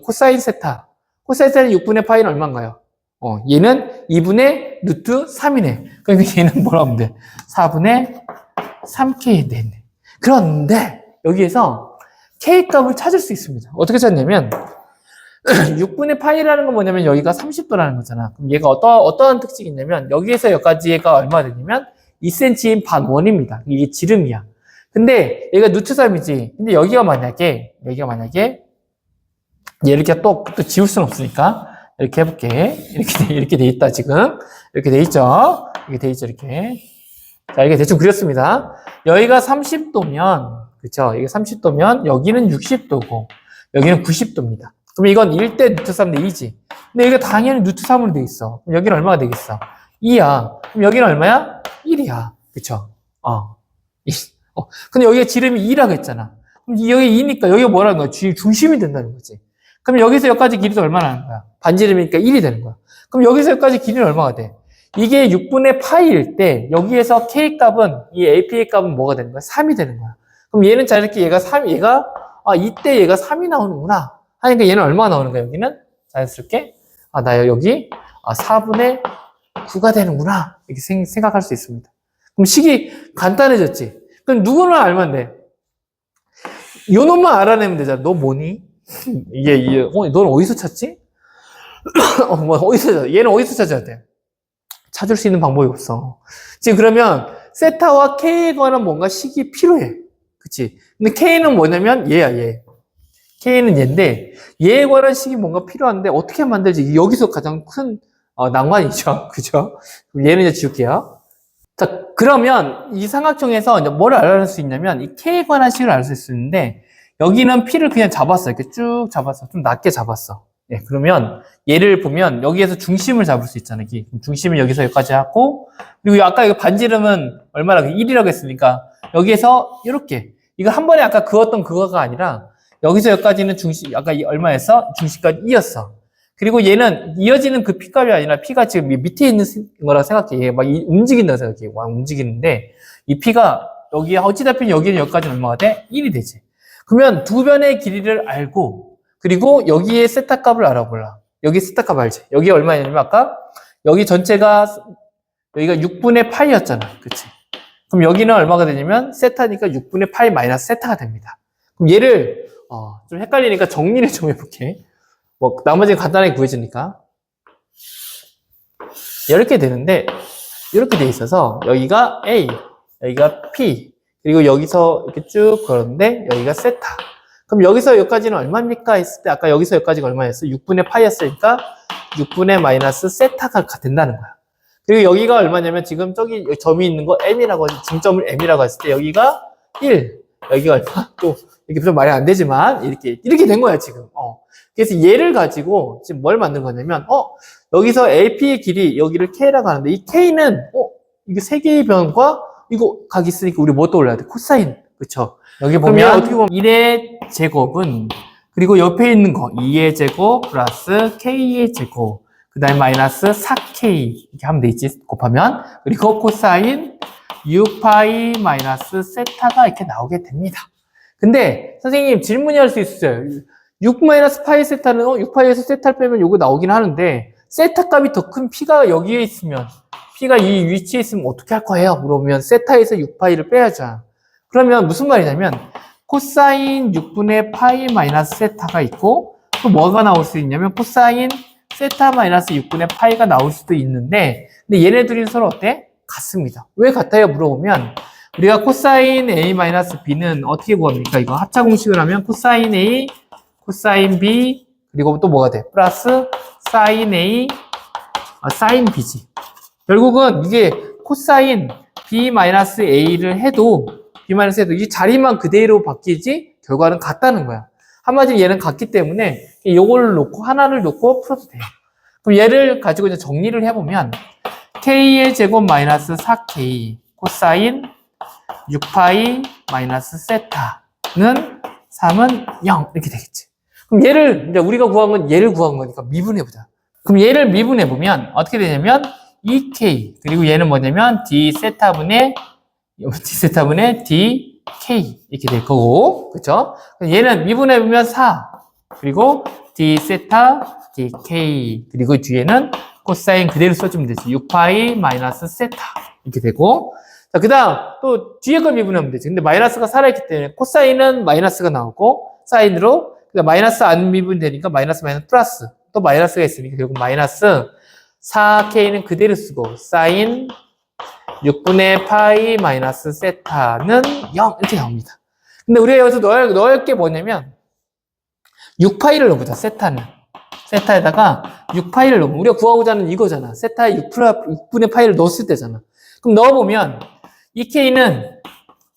코사인 세타. 코사인 세타는 6분의 파이는 얼마인가요? 얘는 2분의 루트 3이네. 그러니까 얘는 뭐라 하면 돼? 4분의 3K 되네. 그런데, 여기에서 K값을 찾을 수 있습니다. 어떻게 찾냐면, 6분의 파이라는 건 뭐냐면, 여기가 30도라는 거잖아. 그럼 얘가 어떠한 특징이 있냐면, 여기에서 여기까지 얘가 얼마 되냐면, 2cm인 반원입니다. 이게 지름이야. 근데 얘가 루트 3이지. 근데 여기가 만약에 얘를 이렇게 또 지울 수는 없으니까 이렇게 해볼게. 이렇게 돼 있다 지금. 이렇게 돼 있죠. 이렇게. 자, 이게 대충 그렸습니다. 여기가 30도면 그쵸? 이게 30도면 여기는 60도고 여기는 90도입니다. 그럼 이건 1대 루트 3대 2지. 근데 여기가 당연히 루트 3으로 돼 있어. 그럼 여기는 얼마가 되겠어? 2야. 그럼 여기는 얼마야? 1이야. 그쵸? 근데 여기가 지름이 2라고 했잖아. 그럼 여기 2니까 여기가 뭐라는 거야? 중심이 된다는 거지. 그럼 여기서 여기까지 길이도 얼마나 하는 거야? 반지름이니까 1이 되는 거야. 그럼 여기서 여기까지 길이는 얼마가 돼? 이게 6분의 파이일 때 여기에서 K값은 이 AP의 값은 뭐가 되는 거야? 3이 되는 거야. 그럼 얘는 자연스럽게 이때 얘가 3이 나오는구나. 하니까 얘는 얼마가 나오는 거야? 여기는 자연스럽게 나 여기 4분의 9가 되는구나. 이렇게 생각할 수 있습니다. 그럼 식이 간단해졌지? 그럼 누구는 알면 돼? 요 놈만 알아내면 되잖아. 너 뭐니? 너는 어디서 찾지? 얘는 어디서 찾아야 돼? 찾을 수 있는 방법이 없어. 지금 그러면 세타와 K에 관한 뭔가 식이 필요해. 그치? 근데 K는 뭐냐면 얘야, 얘. K는 얘인데 얘에 관한 식이 뭔가 필요한데 어떻게 만들지? 여기서 가장 큰 낭만이죠. 그죠? 얘는 이제 지울게요. 자, 그러면 이 삼각형에서 이제 뭐를 알아낼 수 있냐면 이 K에 관한 식을 알 수 있는데 여기는 P를 그냥 잡았어. 이렇게 쭉 잡았어. 좀 낮게 잡았어. 예, 그러면 얘를 보면 여기에서 중심을 잡을 수 있잖아요. 중심을 여기서 여기까지 하고 그리고 아까 이거 반지름은 얼마나 1이라고 했으니까 여기에서 이렇게 이거 한 번에 아까 그었던 그거가 아니라 여기서 여기까지는 중심 아까 얼마였어? 중심까지 2였어. 그리고 얘는 이어지는 그 P값이 아니라 P가 지금 밑에 있는 거라 생각해. 얘 막 움직인다고 생각해. 막 움직이는데 이 P가 여기 어찌됐든 여기는 여기까지는 얼마가 돼? 1이 되지. 그러면 두 변의 길이를 알고 그리고 여기에 세타 값을 알아볼라. 여기 세타 값 알지? 여기 얼마냐면 아까 여기 전체가 여기가 6분의 파이였잖아. 그치? 그럼 여기는 얼마가 되냐면 세타니까 6분의 파이 마이너스 세타가 됩니다. 그럼 얘를 좀 헷갈리니까 정리를 좀 해볼게. 뭐 나머지는 간단하게 구해지니까 이렇게 되는데 이렇게 돼 있어서 여기가 A, 여기가 P 그리고 여기서 이렇게 쭉 걸었는데 여기가 세타. 그럼 여기서 여기까지는 얼마입니까? 했을 때 아까 여기서 여기까지가 얼마였어? 6분의 파이였으니까 6분의 마이너스 세타가 된다는 거야. 그리고 여기가 얼마냐면 지금 저기 점이 있는 거 M이라고 하지, 중점을 M이라고 했을 때 여기가 1, 여기가 얼마? 또 이렇게 좀 말이 안 되지만 이렇게 된 거야 지금. 그래서 얘를 가지고 지금 뭘 만든 거냐면 여기서 LP의 길이 여기를 K라고 하는데 이 K는 이게 세 개의 변과 이거 각이 있으니까 우리 뭐 떠올려야 돼? 코사인. 그쵸? 여기 보면 어떻게 보면 1의 제곱은 그리고 옆에 있는 거 2의 제곱 플러스 K의 제곱 그 다음에 마이너스 4K 이렇게 하면 되겠지 곱하면 그리고 코사인 6파이 마이너스 세타가 이렇게 나오게 됩니다. 근데 선생님 질문이 할 수 있어요. 6 마이너스 파이 세타는 6파이에서 세타를 빼면 요거 나오긴 하는데 세타 값이 더 큰 P가 여기에 있으면 P가 이 위치에 있으면 어떻게 할 거예요? 물어보면 세타에서 6파이를 빼야죠. 그러면 무슨 말이냐면 코사인 6분의 파이 마이너스 세타가 있고 또 뭐가 나올 수 있냐면 코사인 세타 마이너스 6분의 파이가 나올 수도 있는데 근데 얘네들이 서로 어때? 같습니다. 왜 같아요? 물어보면 우리가 코사인 A 마이너스 B는 어떻게 구합니까? 이거 합차 공식을 하면 코사인 A, 코사인 B 그리고 또 뭐가 돼? 플러스 사인 A, 사인 B지. 결국은 이게 코사인 B 마이너스 A를 해도 이 자리만 그대로 바뀌지 결과는 같다는 거야. 한마디로 얘는 같기 때문에 요거를 놓고 하나를 놓고 풀어도 돼요. 그럼 얘를 가지고 이제 정리를 해보면 K의 제곱 마이너스 4K 코사인 6파이 마이너스 세타는 3은 0 이렇게 되겠지. 그럼 얘를, 이제 우리가 구한 건 얘를 구한 거니까 미분해보자. 그럼 얘를 미분해보면 어떻게 되냐면 2k, 그리고 얘는 뭐냐면 d 세타분의 dk 이렇게 될 거고, 그쵸? 얘는 미분해보면 4, 그리고 d 세타 dk, 그리고 뒤에는 코사인 그대로 써주면 되지. 6파이 마이너스 세타 이렇게 되고, 자, 그 다음 또 뒤에 걸 미분하면 되지. 근데 마이너스가 살아있기 때문에 코사인은 마이너스가 나오고 사인으로, 그러니까 마이너스 안 미분되니까 마이너스 플러스, 또 마이너스가 있으니까 결국 마이너스 4k는 그대로 쓰고 사인 6분의 파이 마이너스 세타는 0 이렇게 나옵니다. 근데 우리가 여기서 넣을 게 뭐냐면 6파이를 넣어보자. 세타에다가 6파이를 넣으면 우리가 구하고자 하는 이거잖아. 세타에 6분의 파이를 넣었을 때잖아. 그럼 넣어보면 2k는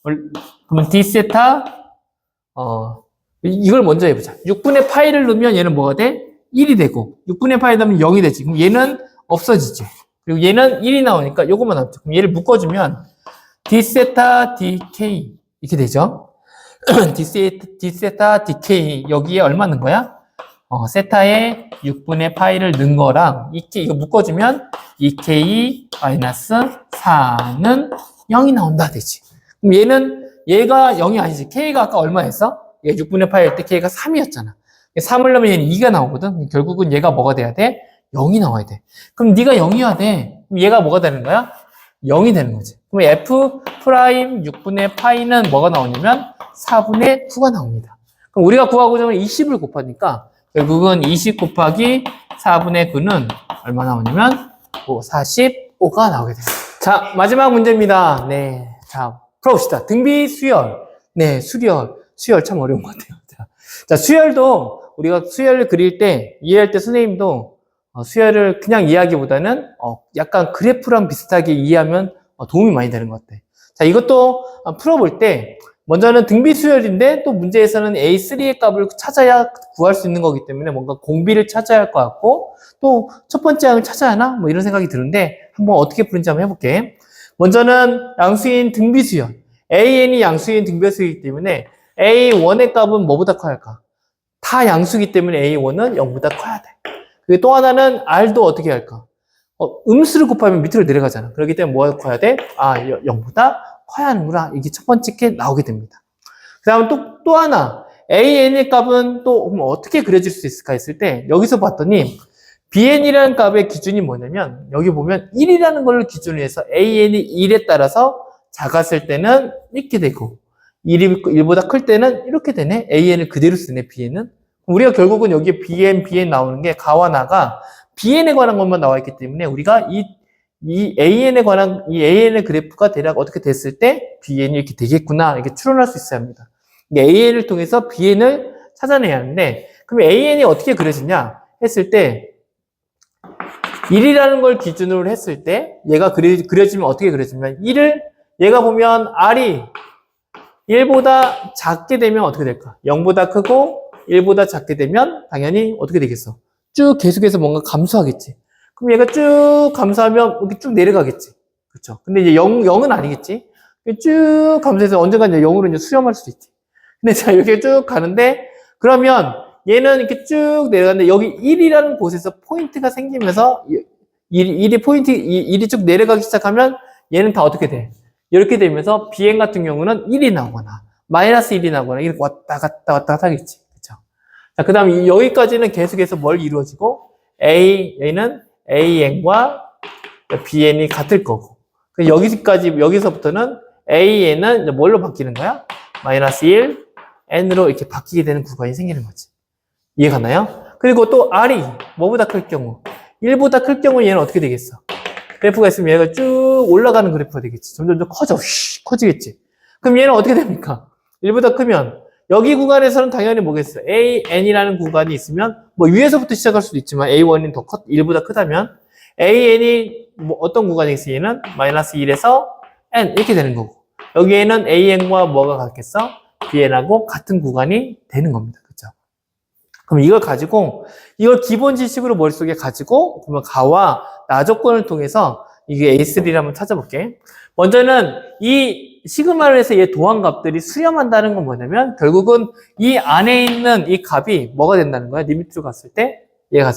그러면 d 세타 이걸 먼저 해보자. 6분의 파이를 넣으면 얘는 뭐가 돼? 1이 되고 6분의 파이 넣으면 0이 되지. 그럼 얘는 없어지지. 그리고 얘는 1이 나오니까 요것만 남죠. 그럼 얘를 묶어주면 d 세타 dk 이렇게 되죠. d 세타 dk 여기에 얼마 넣은 거야? 세타에 6분의 파이를 넣은 거랑 2k 이거 묶어주면 2k 마이너스 4는 0이 나온다 되지. 그럼 얘가 0이 아니지. k가 아까 얼마였어? 얘 6분의 파이 할 때 k가 3이었잖아. 3을 넣으면 얘는 2가 나오거든. 결국은 얘가 뭐가 돼야 돼? 0이 나와야 돼. 그럼 네가 0이어야 돼. 그럼 얘가 뭐가 되는 거야? 0이 되는 거지. 그럼 f 프라임 6분의 파이는 뭐가 나오냐면 4분의 9가 나옵니다. 그럼 우리가 구하고자 하는 20을 곱하니까 결국은 20 곱하기 4분의 9는 얼마 나오냐면 45가 나오게 됩니다. 자, 마지막 문제입니다. 네. 자, 풀어봅시다. 등비 수열. 네, 수열 참 어려운 것 같아요. 자, 수열도 우리가 수열을 그릴 때, 이해할 때 선생님도 수열을 그냥 이해하기보다는 약간 그래프랑 비슷하게 이해하면 도움이 많이 되는 것 같아. 자, 이것도 풀어볼 때 먼저는 등비 수열인데 또 문제에서는 A3의 값을 찾아야 구할 수 있는 거기 때문에 뭔가 공비를 찾아야 할 것 같고 또 첫 번째 항을 찾아야 하나? 뭐 이런 생각이 드는데 한번 어떻게 푸는지 한번 해볼게. 먼저는 양수인 등비 수열. AN이 양수인 등비 수열이기 때문에 A1의 값은 뭐보다 커야 할까? 다 양수이기 때문에 A1은 0보다 커야 돼. 그리고 또 하나는 R도 어떻게 할까? 음수를 곱하면 밑으로 내려가잖아. 그렇기 때문에 뭐가 커야 돼? 0보다 커야 하는구나. 이게 첫 번째 게 나오게 됩니다. 그 다음 또 하나. AN의 값은 또 어떻게 그려질 수 있을까 했을 때 여기서 봤더니 BN이라는 값의 기준이 뭐냐면 여기 보면 1이라는 걸 기준으로 해서 AN이 1에 따라서 작았을 때는 이렇게 되고 1보다 클 때는 이렇게 되네. AN을 그대로 쓰네, BN은. 우리가 결국은 여기에 BN 나오는 게 가와 나가 BN에 관한 것만 나와 있기 때문에 우리가 이 AN에 관한 이 AN의 그래프가 대략 어떻게 됐을 때 BN이 이렇게 되겠구나. 이렇게 추론할 수 있어야 합니다. AN을 통해서 BN을 찾아내야 하는데 그럼 AN이 어떻게 그려지냐 했을 때 1이라는 걸 기준으로 했을 때 얘가 그려지면 어떻게 그려지냐면 1을 얘가 보면 R이 1보다 작게 되면 어떻게 될까? 0보다 크고 1보다 작게 되면 당연히 어떻게 되겠어? 쭉 계속해서 뭔가 감소하겠지. 그럼 얘가 쭉 감소하면 이렇게 쭉 내려가겠지. 그렇죠? 근데 이제 0은 아니겠지? 쭉 감소해서 언젠가 이제 0으로 이제 수렴할 수도 있지. 근데 자, 이렇게 쭉 가는데 그러면 얘는 이렇게 쭉 내려가는데 여기 1이라는 곳에서 포인트가 생기면서 1이 쭉 내려가기 시작하면 얘는 다 어떻게 돼? 이렇게 되면서 BN 같은 경우는 1이 나오거나 마이너스 1이 나오거나 이렇게 왔다 갔다 하겠지. 그쵸? 자, 그 다음 여기까지는 계속해서 뭘 이루어지고 얘는 AN과 BN이 같을 거고 여기서부터는 AN은 이제 뭘로 바뀌는 거야? 마이너스 1, N으로 이렇게 바뀌게 되는 구간이 생기는 거지. 이해가나요? 그리고 또 R이 뭐보다 클 경우 1보다 클 경우 얘는 어떻게 되겠어? 그래프가 있으면 얘가 쭉 올라가는 그래프가 되겠지. 점점 커지겠지. 그럼 얘는 어떻게 됩니까? 1보다 크면 여기 구간에서는 당연히 뭐겠어? AN이라는 구간이 있으면 뭐 위에서부터 시작할 수도 있지만 A1이 더 1보다 크다면 AN이 뭐 어떤 구간이겠어? 얘는 마이너스 1에서 N 이렇게 되는 거고 여기에는 AN과 뭐가 같겠어? BN하고 같은 구간이 되는 겁니다. 그죠? 그럼 이걸 가지고 이걸 기본 지식으로 머릿속에 가지고 그러면 가와 나 조건을 통해서 이게 A3를 한번 찾아볼게. 먼저는 이 시그마를 해서 얘 도항값들이 수렴한다는 건 뭐냐면 결국은 이 안에 있는 이 값이 뭐가 된다는 거야? 리미트로 갔을 때 얘가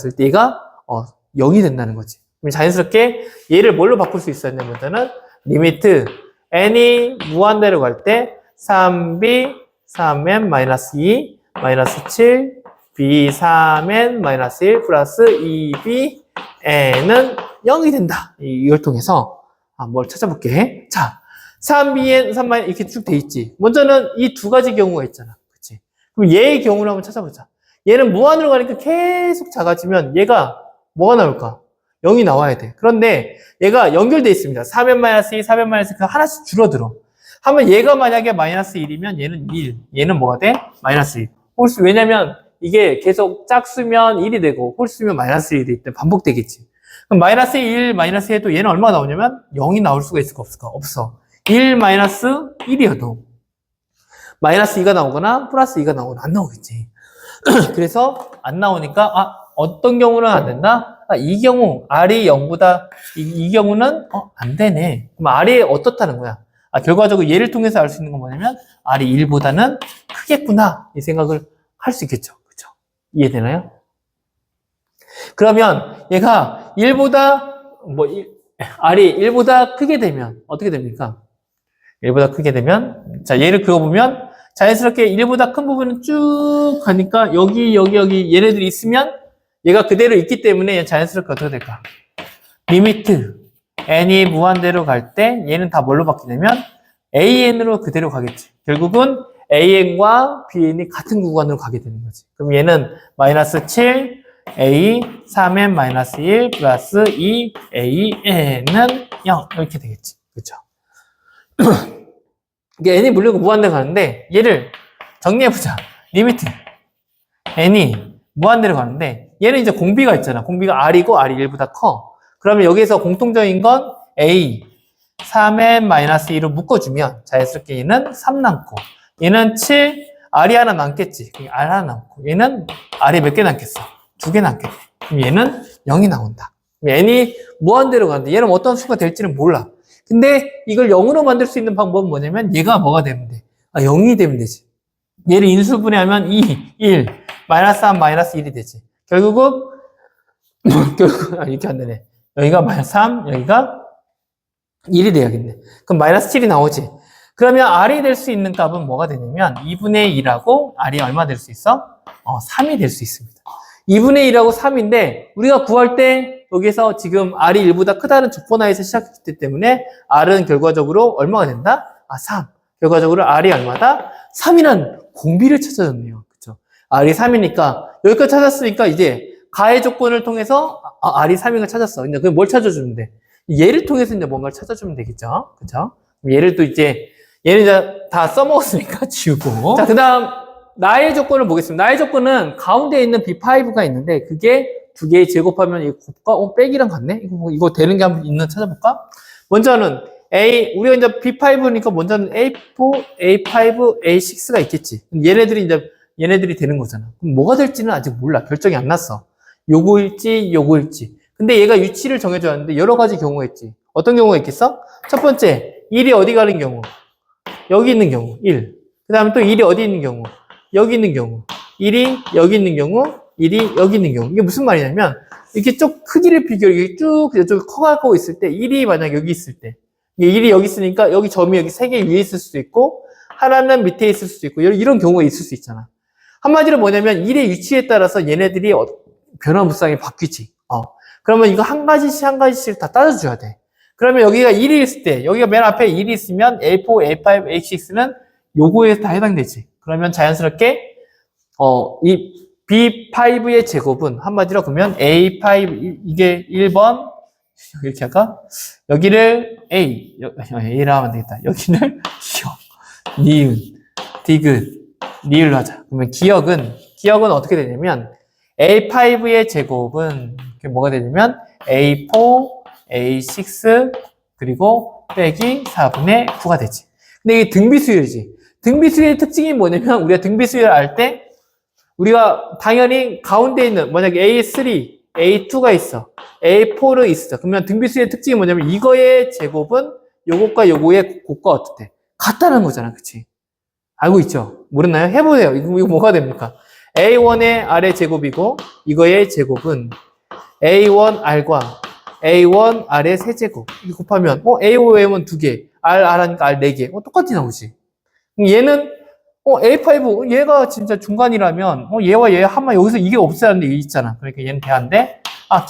0이 된다는 거지. 그럼 자연스럽게 얘를 뭘로 바꿀 수 있었냐면 먼저는 리미트 n이 무한대로 갈 때 3b 3n 마이너스 2 마이너스 7 b 3n 마이너스 1 플러스 2b n은 0이 된다. 이걸 통해서 뭘 찾아볼게. 자, 3bn, 3n 이렇게 쭉 돼 있지. 먼저는 이 두 가지 경우가 있잖아. 그치? 그럼 얘의 경우를 한번 찾아보자. 얘는 무한으로 가니까 계속 작아지면 얘가 뭐가 나올까? 0이 나와야 돼. 그런데 얘가 연결돼 있습니다. 4n 마이너스 2, 4n 마이너스 2 하나씩 줄어들어. 하면 얘가 만약에 마이너스 1이면 얘는 1. 얘는 뭐가 돼? 마이너스 1. 홀수, 왜냐면 이게 계속 짝수면 1이 되고 홀수면 마이너스 1이 되기 때문에 반복되겠지. 그럼 마이너스 1, 마이너스 해도 얘는 얼마가 나오냐면 0이 나올 수가 있을까 없을까? 없어. 1 마이너스 1이어도 마이너스 2가 나오거나 플러스 2가 나오거나 안 나오겠지. 그래서 안 나오니까 어떤 경우는 안 된다? 이 경우 R이 0보다 이 경우는 안 되네. 그럼 R이 어떻다는 거야? 결과적으로 얘를 통해서 알 수 있는 건 뭐냐면 R이 1보다는 크겠구나 이 생각을 할 수 있겠죠. 그렇죠? 이해되나요? 그러면 얘가 1보다 R이 1보다 크게 되면 어떻게 됩니까? 1보다 크게 되면 자 얘를 그어보면 자연스럽게 1보다 큰 부분은 쭉 가니까 여기 얘네들이 있으면 얘가 그대로 있기 때문에 자연스럽게 어떻게 될까? 리미트 n이 무한대로 갈 때 얘는 다 뭘로 바뀌냐면 an으로 그대로 가겠지. 결국은 an과 bn이 같은 구간으로 가게 되는 거지. 그럼 얘는 마이너스 7 a 3n 마이너스 1 플러스 2 an은 0 이렇게 되겠지. 그렇죠? 이게 n이 물리고 무한대로 가는데 얘를 정리해보자. 리미트 n이 무한대로 가는데 얘는 이제 공비가 있잖아. 공비가 r이고 r이 1보다 커. 그러면 여기서 공통적인 건 a 3n-2로 묶어주면 자연스럽게 얘는 3 남고 얘는 7 r이 하나 남겠지. r 하나 남고 얘는 r이 몇 개 남겠어? 2개 남겠네. 그럼 얘는 0이 나온다. n이 무한대로 가는데 얘는 어떤 수가 될지는 몰라. 근데 이걸 0으로 만들 수 있는 방법은 뭐냐면 얘가 뭐가 되면 돼? 0이 되면 되지. 얘를 인수분해하면 2, 1, 마이너스 3, 마이너스 1이 되지. 결국은 이렇게 안 되네. 여기가 마이너스 3, 여기가 1이 돼야겠네. 그럼 마이너스 7이 나오지. 그러면 R이 될 수 있는 값은 뭐가 되냐면 2분의 1하고 R이 얼마 될 수 있어? 3이 될 수 있습니다. 2분의 1하고 3인데 우리가 구할 때 여기서 지금 R이 1보다 크다는 조건하에서 시작했기 때문에 R은 결과적으로 얼마가 된다? 3. 결과적으로 R이 얼마다? 3이란 공비를 찾아줬네요. 그쵸? R이 3이니까 여기까지 찾았으니까 이제 가해 조건을 통해서 R이 3인 걸 찾았어. 근데 그럼 뭘 찾아주면 돼? 얘를 통해서 이제 뭔가를 찾아주면 되겠죠. 그쵸? 얘를 또 이제 얘는 이제 다 써먹었으니까 지우고. 자, 그 다음 나의 조건을 보겠습니다. 나의 조건은 가운데 있는 B5가 있는데 그게 두 개 제곱하면 이거 곱과 빼기랑 같네? 이거 되는 게 한번 있나 찾아볼까? 먼저는 우리가 이제 B5니까 먼저는 A4, A5, A6가 있겠지. 얘네들이 되는 거잖아. 그럼 뭐가 될지는 아직 몰라. 결정이 안 났어. 요거일지. 근데 얘가 위치를 정해줬는데 여러 가지 경우가 있지. 어떤 경우가 있겠어? 첫 번째, 1이 어디 가는 경우? 여기 있는 경우, 1. 그 다음에 또 1이 어디 있는 경우? 여기 있는 경우. 1이 여기 있는 경우, 1이 여기 있는 경우. 이게 무슨 말이냐면, 이렇게 쭉 크기를 비교해, 이렇게 쭉 커가고 있을 때, 1이 만약 여기 있을 때, 1이 여기 있으니까 여기 점이 여기 3개 위에 있을 수도 있고, 하나는 밑에 있을 수도 있고, 이런 경우가 있을 수 있잖아. 한마디로 뭐냐면, 1의 위치에 따라서 얘네들이 변화무쌍이 바뀌지. 그러면 이거 한 가지씩 다 따져줘야 돼. 그러면 여기가 1이 있을 때, 여기가 맨 앞에 1이 있으면 A4, A5, A6는 요거에 다 해당되지. 그러면 자연스럽게, 이 B5의 제곱은 한마디로 그러면 A5, 이게 1번, 이렇게 할까? 여기를 A라 하면 되겠다. 여기를 기억, 니은, 디귿, 리을로 하자. 그러면 기억은 어떻게 되냐면, A5의 제곱은 뭐가 되냐면 A4, A6 그리고 빼기 4분의 9가 되지. 근데 이게 등비수열이지. 등비수열의 특징이 뭐냐면 우리가 등비수열 알 때 우리가 당연히 가운데 있는 만약에 A3, A2가 있어. A4가 있어. 그러면 등비수의 특징이 뭐냐면 이거의 제곱은 요것과 요거의 곱과 어떻대? 같다는 거잖아. 그치? 알고 있죠? 모르나요? 해보세요. 이거 뭐가 됩니까? A1의 R의 제곱이고 이거의 제곱은 A1R과 A1R의 세제곱. 이거 곱하면 A5, A1 2개, R 하니까 R 4개. 똑같이 나오지. 얘는 A5, 얘가 진짜 중간이라면 얘와 얘 하면 여기서 이게 없어야하는데 이게 있잖아. 그러니까 얘는 돼안돼?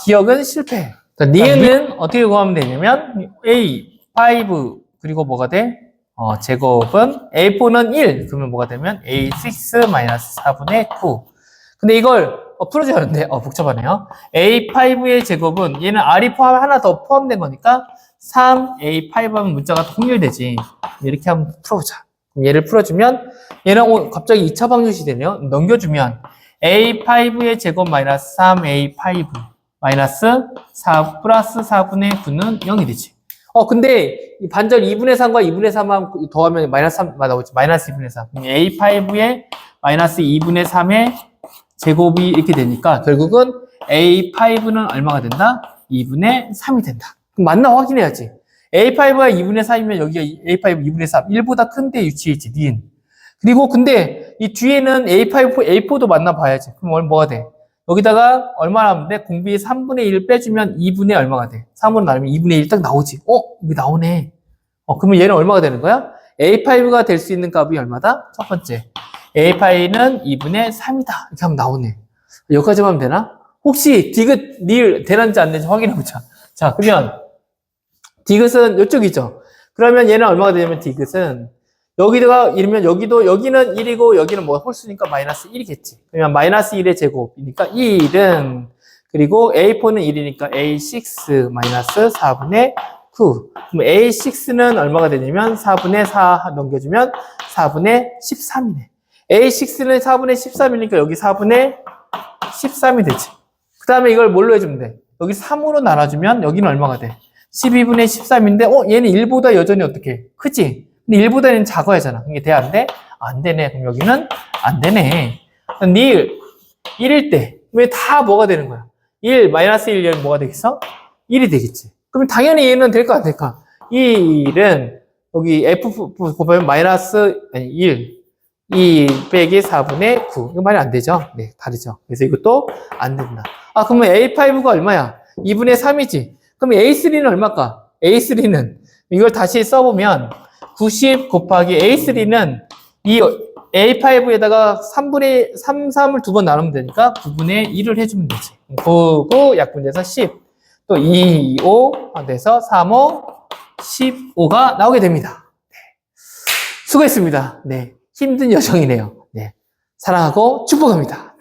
기억은 실패. 자, 니은은 어떻게 구하면 되냐면 A5 그리고 뭐가 돼? 제곱은 A4는 1. 그러면 뭐가 되면 A6-4분의 9. 근데 이걸 풀어줘야 하는데 복잡하네요. A5의 제곱은 얘는 R이 하나 더 포함된 거니까 3A5 하면 문자가 통일되지. 이렇게 한번 풀어보자. 얘를 풀어주면 얘는 갑자기 2차 방정식이 되네요. 넘겨주면 A5의 제곱 마이너스 3A5 마이너스 4 플러스 4분의 9는 0이 되지. 근데 이 반절 2분의 3과 2분의 3만 더하면 마이너스 3 나오지. 마이너스 2분의 3. A5의 마이너스 2분의 3의 제곱이 이렇게 되니까 결국은 A5는 얼마가 된다? 2분의 3이 된다. 그럼 맞나 확인해야지. A5가 2분의 3이면 여기가 A5 2분의 3. 1보다 큰데 위치해있지. 니은. 그리고 근데 이 뒤에는 A5, A4도 맞나 봐야지. 그럼 뭐가 돼? 여기다가 얼마나 하면 돼? 공비 3분의 1 빼주면 2분의 얼마가 돼? 3으로 나누면 2분의 1 딱 나오지. 이게 나오네. 그러면 얘는 얼마가 되는 거야? A5가 될 수 있는 값이 얼마다? 첫 번째. A5는 2분의 3이다. 이렇게 하면 나오네. 여기까지만 하면 되나? 혹시 디귿, 닐 되는지 안 되는지 확인해보자. 자, 그러면 디귿은 이쪽이죠. 그러면 얘는 얼마가 되냐면 디귿은 여기다가 이러면 여기는 1이고 여기는 뭐 홀수니까 마이너스 1이겠지. 그러면 마이너스 1의 제곱이니까 1은 그리고 A4는 1이니까 A6 마이너스 4분의 9. 그럼 A6는 얼마가 되냐면 4분의 4 넘겨주면 4분의 13이네. A6는 4분의 13이니까 여기 4분의 13이 되지. 그 다음에 이걸 뭘로 해주면 돼? 여기 3으로 나눠주면 여기는 얼마가 돼? 12분의 13인데 얘는 1보다 여전히 어떻게? 크지? 근데 1보다는 작아야 하잖아. 이게 돼? 안 돼? 안 되네. 그럼 여기는 안 되네. 닐 1일 때 왜 다 뭐가 되는 거야? 1, 마이너스 1, 얘는 뭐가 되겠어? 1이 되겠지. 그럼 당연히 얘는 될까 안 될까? 1은 여기 F 곱하면 마이너스 1, 2 빼기 4분의 9. 이거 말이 안 되죠? 네, 다르죠. 그래서 이것도 안 된다. 그러면 A5가 얼마야? 2분의 3이지. 그럼 A3는 얼마일까? A3는 이걸 다시 써보면 90 곱하기 A3는 이 A5에다가 3을 두 번 나누면 되니까 9분의 1을 해주면 되지. 9, 9 약분돼서 10. 또 2, 5 돼서 3, 5, 15가 나오게 됩니다. 네. 수고했습니다. 네. 힘든 여정이네요. 네. 사랑하고 축복합니다.